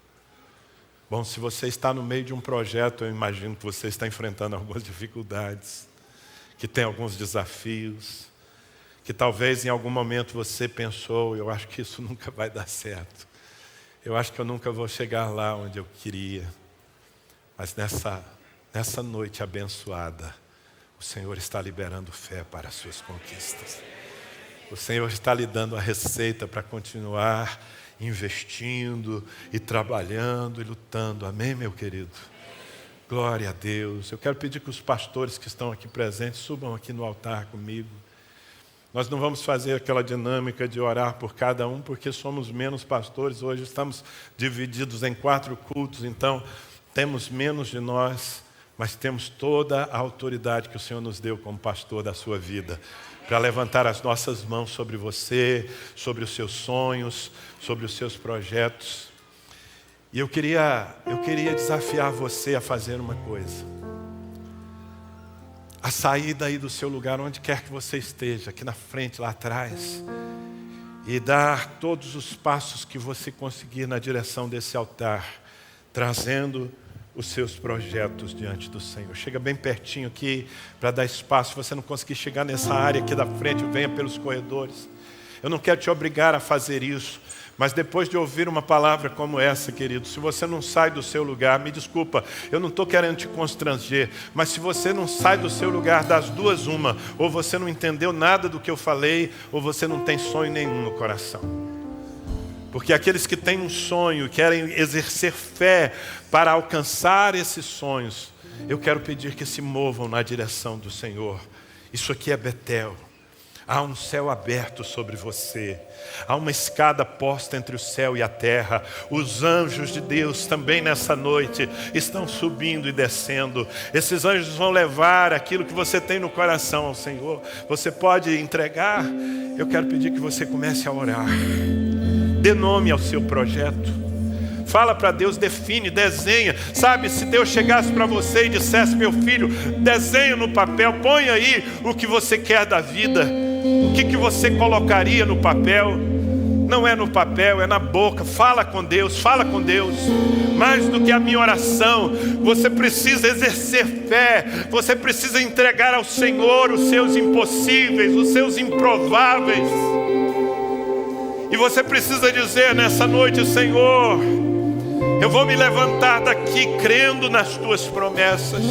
Bom, se você está no meio de um projeto, eu imagino que você está enfrentando algumas dificuldades, que tem alguns desafios, que talvez em algum momento você pensou, eu acho que isso nunca vai dar certo. Eu acho que eu nunca vou chegar lá onde eu queria. Mas nessa noite abençoada, o Senhor está liberando fé para as suas conquistas. O Senhor está lhe dando a receita para continuar investindo e trabalhando e lutando. Amém, meu querido? Glória a Deus. Eu quero pedir que os pastores que estão aqui presentes subam aqui no altar comigo. Nós não vamos fazer aquela dinâmica de orar por cada um, porque somos menos pastores. Hoje estamos divididos em 4 cultos, então temos menos de nós, mas temos toda a autoridade que o Senhor nos deu como pastor da sua vida, para levantar as nossas mãos sobre você, sobre os seus sonhos, sobre os seus projetos. E eu queria desafiar você a fazer uma coisa. A sair daí do seu lugar, onde quer que você esteja, aqui na frente, lá atrás, e dar todos os passos que você conseguir na direção desse altar, trazendo os seus projetos diante do Senhor. Chega bem pertinho aqui para dar espaço. Se você não conseguir chegar nessa área aqui da frente, venha pelos corredores. Eu não quero te obrigar a fazer isso, mas depois de ouvir uma palavra como essa, querido, se você não sai do seu lugar, me desculpa, eu não estou querendo te constranger, mas se você não sai do seu lugar, das duas uma, ou você não entendeu nada do que eu falei, ou você não tem sonho nenhum no coração. Porque aqueles que têm um sonho, querem exercer fé para alcançar esses sonhos, eu quero pedir que se movam na direção do Senhor. Isso aqui é Betel. Há um céu aberto sobre você. Há uma escada posta entre o céu e a terra. Os anjos de Deus também nessa noite estão subindo e descendo. Esses anjos vão levar aquilo que você tem no coração ao Senhor. Você pode entregar? Eu quero pedir que você comece a orar. Dê nome ao seu projeto. Fala para Deus, define, desenha. Sabe, se Deus chegasse para você e dissesse, meu filho, desenha no papel, põe aí o que você quer da vida. O que você colocaria no papel? Não é no papel, é na boca. Fala com Deus, fala com Deus. Mais do que a minha oração, você precisa exercer fé. Você precisa entregar ao Senhor os seus impossíveis, os seus improváveis. E você precisa dizer nessa noite, Senhor, eu vou me levantar daqui crendo nas tuas promessas.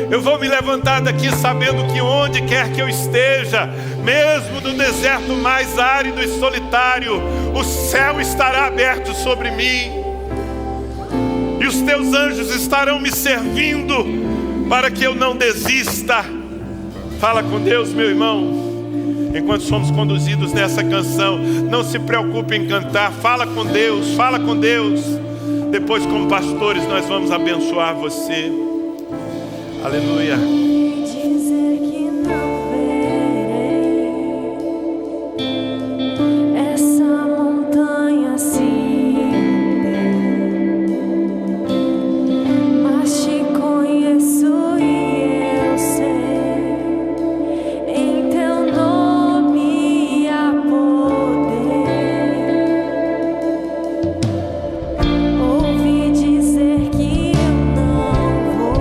Eu vou me levantar daqui sabendo que onde quer que eu esteja, mesmo no deserto mais árido e solitário, o céu estará aberto sobre mim. E os teus anjos estarão me servindo para que eu não desista. Fala com Deus, meu irmão. Enquanto somos conduzidos nessa canção, não se preocupe em cantar. Fala com Deus, fala com Deus. Depois, como pastores, nós vamos abençoar você. Aleluia. Dizer que não verei essa montanha se erguer, mas te conheço e eu sei, em teu nome há poder. Ouvi dizer que eu não vou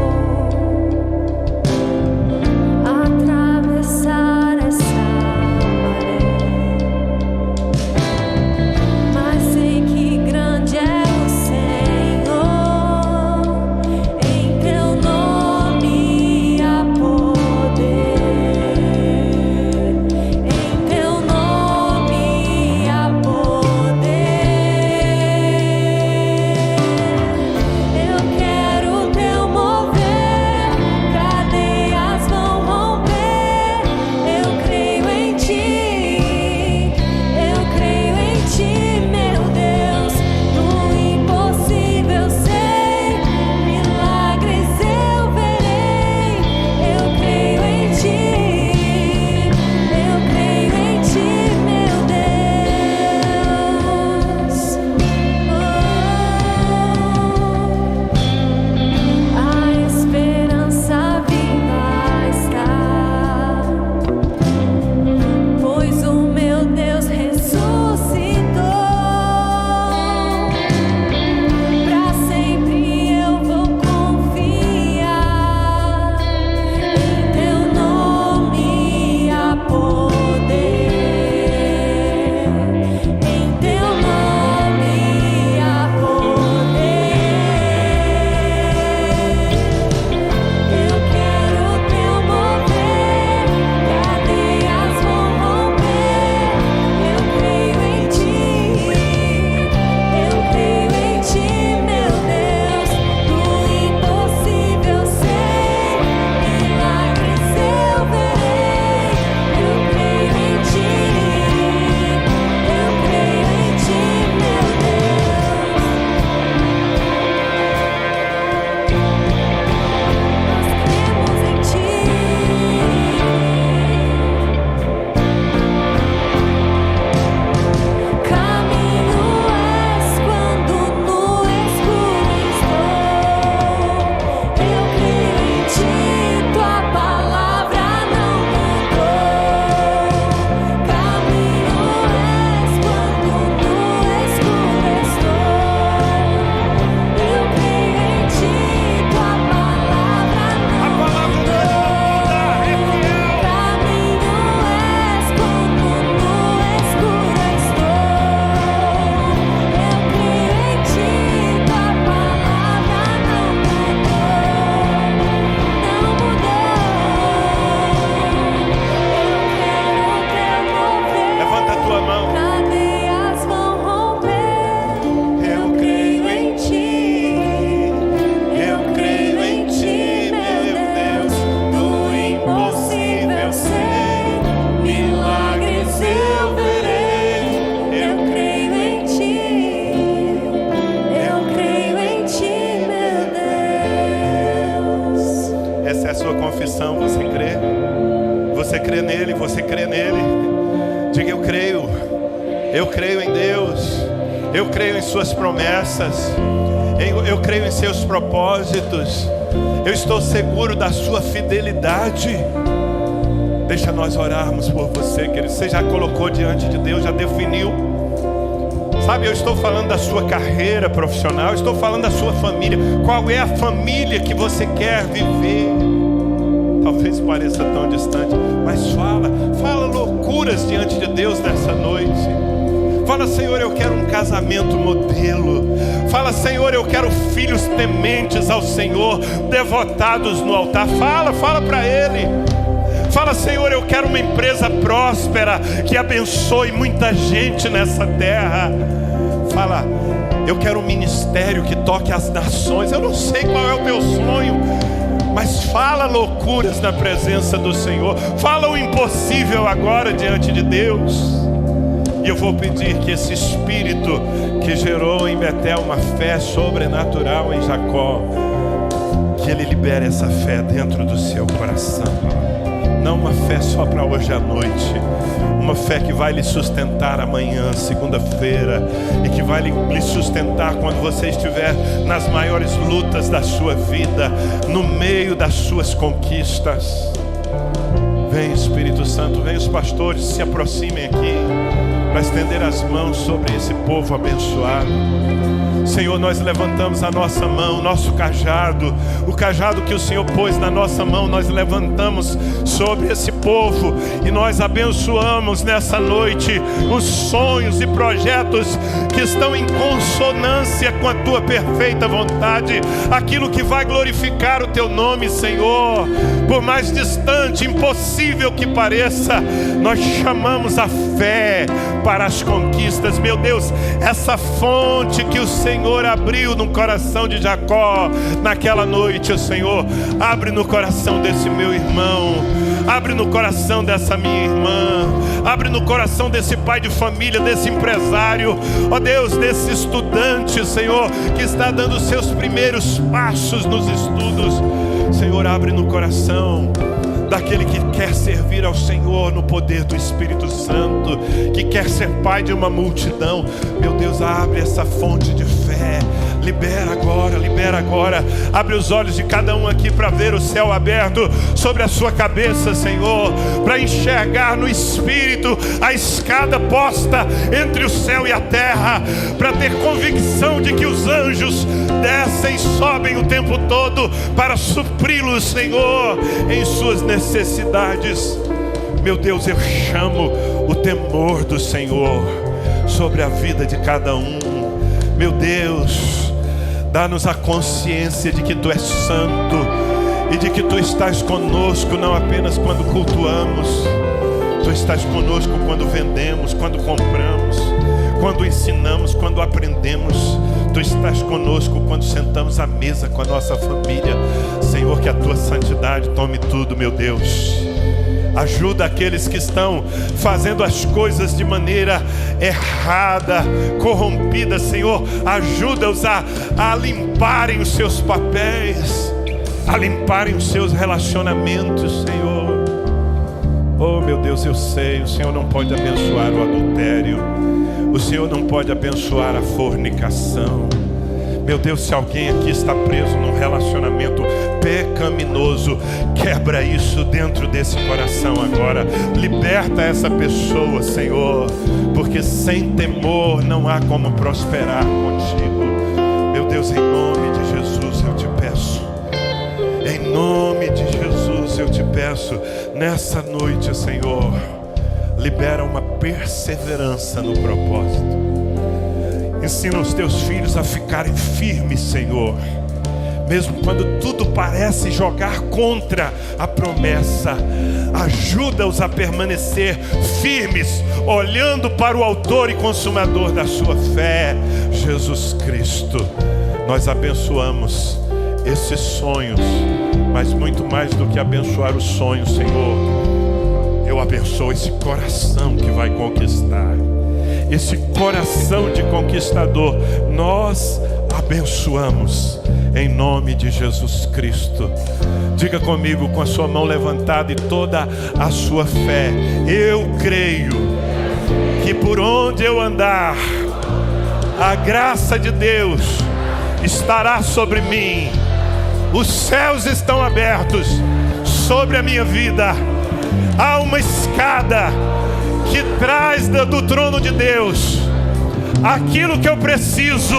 Você crê nele, você crê nele. Diga: eu creio em Deus, eu creio em suas promessas, eu creio em seus propósitos, eu estou seguro da sua fidelidade. Deixa nós orarmos por você, querido. Você já colocou diante de Deus, já definiu. Sabe, eu estou falando da sua carreira profissional, eu estou falando da sua família. Qual é a família que você quer viver? Talvez pareça tão distante, mas fala loucuras diante de Deus nessa noite. Fala: Senhor, eu quero um casamento modelo. Fala: Senhor, eu quero filhos tementes ao Senhor, devotados no altar. Fala para Ele. Fala: Senhor, eu quero uma empresa próspera, que abençoe muita gente nessa terra. Fala: eu quero um ministério que toque as nações. Eu não sei qual é o teu sonho, mas fala loucuras na presença do Senhor. Fala o impossível agora diante de Deus. E eu vou pedir que esse espírito que gerou em Betel uma fé sobrenatural em Jacó, que ele libere essa fé dentro do seu coração. Não uma fé só para hoje à noite, uma fé que vai lhe sustentar amanhã, segunda-feira, e que vai lhe sustentar quando você estiver nas maiores lutas da sua vida, no meio das suas conquistas. Vem, Espírito Santo, vem. Os pastores se aproximem aqui para estender as mãos sobre esse povo abençoado. Senhor, nós levantamos a nossa mão, nosso cajado, o cajado que o Senhor pôs na nossa mão, nós levantamos sobre esse povo e nós abençoamos nessa noite os sonhos e projetos que estão em consonância com a Tua perfeita vontade, aquilo que vai glorificar o Teu nome, Senhor. Por mais distante, impossível que pareça, nós chamamos a fé para as conquistas. Meu Deus, essa fonte que o Senhor abriu no coração de Jacó naquela noite, o Senhor abre no coração desse meu irmão, abre no coração dessa minha irmã, abre no coração desse pai de família, desse empresário, ó Deus, desse estudante, Senhor, que está dando os seus primeiros passos nos estudos. Senhor, abre no coração daquele que quer servir ao Senhor no poder do Espírito Santo, que quer ser pai de uma multidão. Meu Deus, abre essa fonte de fé. Libera agora. Abre os olhos de cada um aqui para ver o céu aberto sobre a sua cabeça, Senhor, para enxergar no Espírito a escada posta entre o céu e a terra, para ter convicção de que os anjos descem e sobem o tempo todo para supri-los, Senhor, em suas necessidades. Meu Deus, eu chamo o temor do Senhor sobre a vida de cada um. Meu Deus, dá-nos a consciência de que Tu és santo e de que Tu estás conosco não apenas quando cultuamos. Tu estás conosco quando vendemos, quando compramos, quando ensinamos, quando aprendemos. Tu estás conosco quando sentamos à mesa com a nossa família. Senhor, que a Tua santidade tome tudo, meu Deus. Ajuda aqueles que estão fazendo as coisas de maneira errada, corrompida, Senhor. Ajuda-os a limparem os seus papéis, a limparem os seus relacionamentos, Senhor. Oh, meu Deus, eu sei, o Senhor não pode abençoar o adultério, o Senhor não pode abençoar a fornicação. Meu Deus, se alguém aqui está preso num relacionamento pecaminoso, quebra isso dentro desse coração agora. Liberta essa pessoa, Senhor, porque sem temor não há como prosperar contigo. Meu Deus, em nome de Jesus eu te peço. Em nome de Jesus eu te peço, nessa noite, Senhor, libera uma perseverança no propósito. Ensina os Teus filhos a ficarem firmes, Senhor, mesmo quando tudo parece jogar contra a promessa. Ajuda-os a permanecer firmes, olhando para o autor e consumador da sua fé, Jesus Cristo. Nós abençoamos esses sonhos, mas muito mais do que abençoar os sonhos, Senhor, eu abençoo esse coração que vai conquistar. Esse coração de conquistador, nós abençoamos em nome de Jesus Cristo. Diga comigo com a sua mão levantada e toda a sua fé: eu creio que por onde eu andar, a graça de Deus estará sobre mim. Os céus estão abertos sobre a minha vida. Há uma escada que traz do trono de Deus aquilo que eu preciso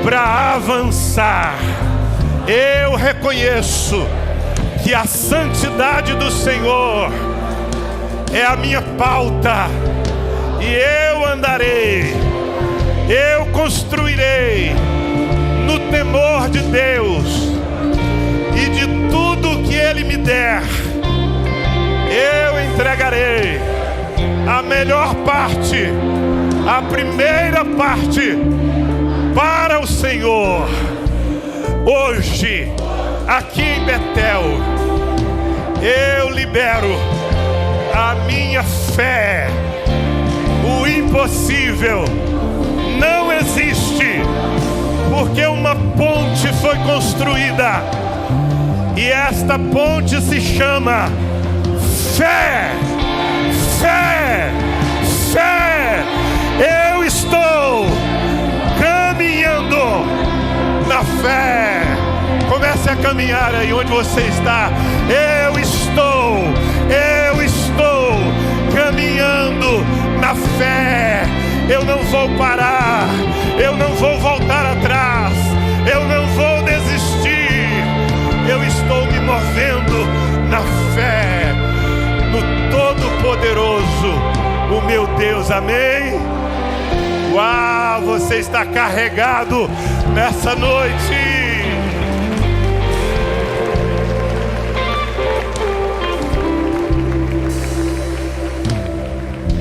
para avançar. Eu reconheço que a santidade do Senhor é a minha pauta, e eu andarei, eu construirei no temor de Deus, e de tudo que Ele me der, eu entregarei a melhor parte, a primeira parte para o Senhor. Hoje, aqui em Betel, eu libero a minha fé. O impossível não existe, porque uma ponte foi construída, e esta ponte se chama fé. Fé, fé. Eu estou caminhando na fé. Comece a caminhar aí onde você está. Eu estou caminhando na fé. Eu não vou parar, eu não vou voltar atrás, eu não vou desistir. Eu estou me movendo na fé, no Todo-Poderoso, o meu Deus. Amém? Uau, você está carregado nessa noite.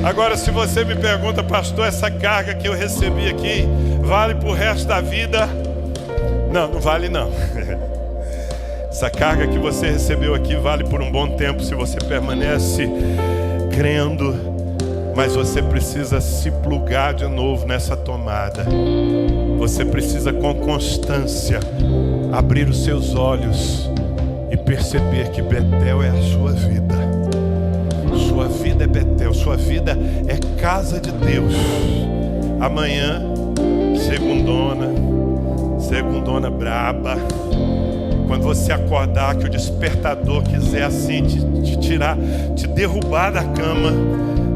Agora, se você me pergunta: pastor, essa carga que eu recebi aqui vale para o resto da vida? Não, não vale não. Essa carga que você recebeu aqui vale por um bom tempo, se você permanece crendo, mas você precisa se plugar de novo nessa tomada. Você precisa, com constância, abrir os seus olhos e perceber que Betel é a sua vida. Sua vida é Betel, sua vida é casa de Deus. Amanhã, segundona braba. Quando você acordar, que o despertador quiser assim te tirar, te derrubar da cama.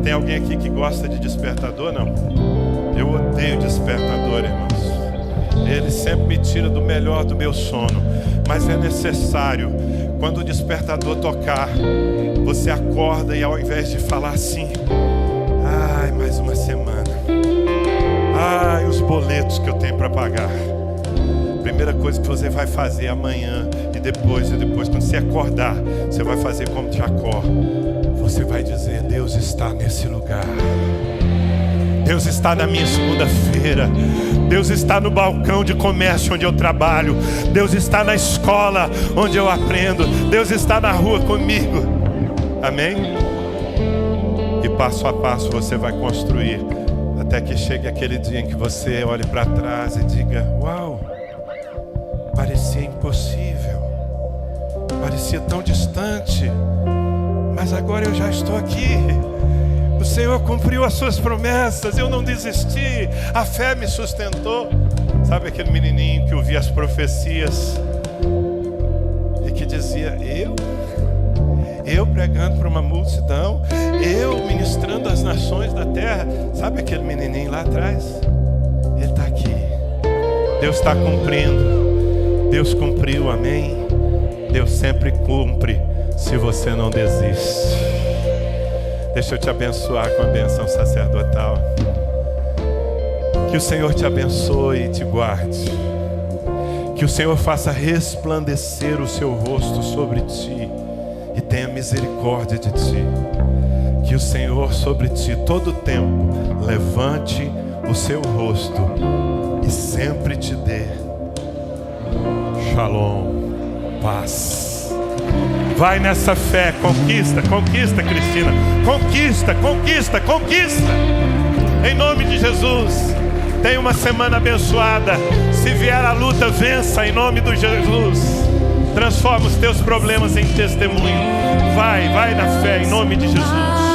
Tem alguém aqui que gosta de despertador? Não. Eu odeio despertador, irmãos. Ele sempre me tira do melhor do meu sono. Mas é necessário, quando o despertador tocar, você acorda e ao invés de falar assim: ai, mais uma semana, ai, os boletos que eu tenho para pagar. Primeira coisa que você vai fazer amanhã e depois, quando você acordar, você vai fazer como Jacó. Você vai dizer: Deus está nesse lugar. Deus está na minha segunda-feira. Deus está no balcão de comércio onde eu trabalho. Deus está na escola onde eu aprendo. Deus está na rua comigo. Amém? E passo a passo você vai construir, até que chegue aquele dia em que você olhe para trás e diga: uau, parecia impossível, parecia tão distante, mas agora eu já estou aqui. O Senhor cumpriu as suas promessas, eu não desisti, a fé me sustentou. Sabe aquele menininho que ouvia as profecias e que dizia: eu pregando para uma multidão, eu ministrando às nações da terra. Sabe aquele menininho lá atrás? Ele está aqui. Deus está cumprindo. Deus cumpriu, amém? Deus sempre cumpre se você não desiste. Deixa eu te abençoar com a bênção sacerdotal. Que o Senhor te abençoe e te guarde. Que o Senhor faça resplandecer o seu rosto sobre ti e tenha misericórdia de ti. Que o Senhor sobre ti todo o tempo levante o seu rosto e sempre te dê shalom, paz. Vai nessa fé, conquista, Cristina. Conquista. Em nome de Jesus. Tenha uma semana abençoada. Se vier a luta, vença em nome de Jesus. Transforma os teus problemas em testemunho. Vai na fé em nome de Jesus.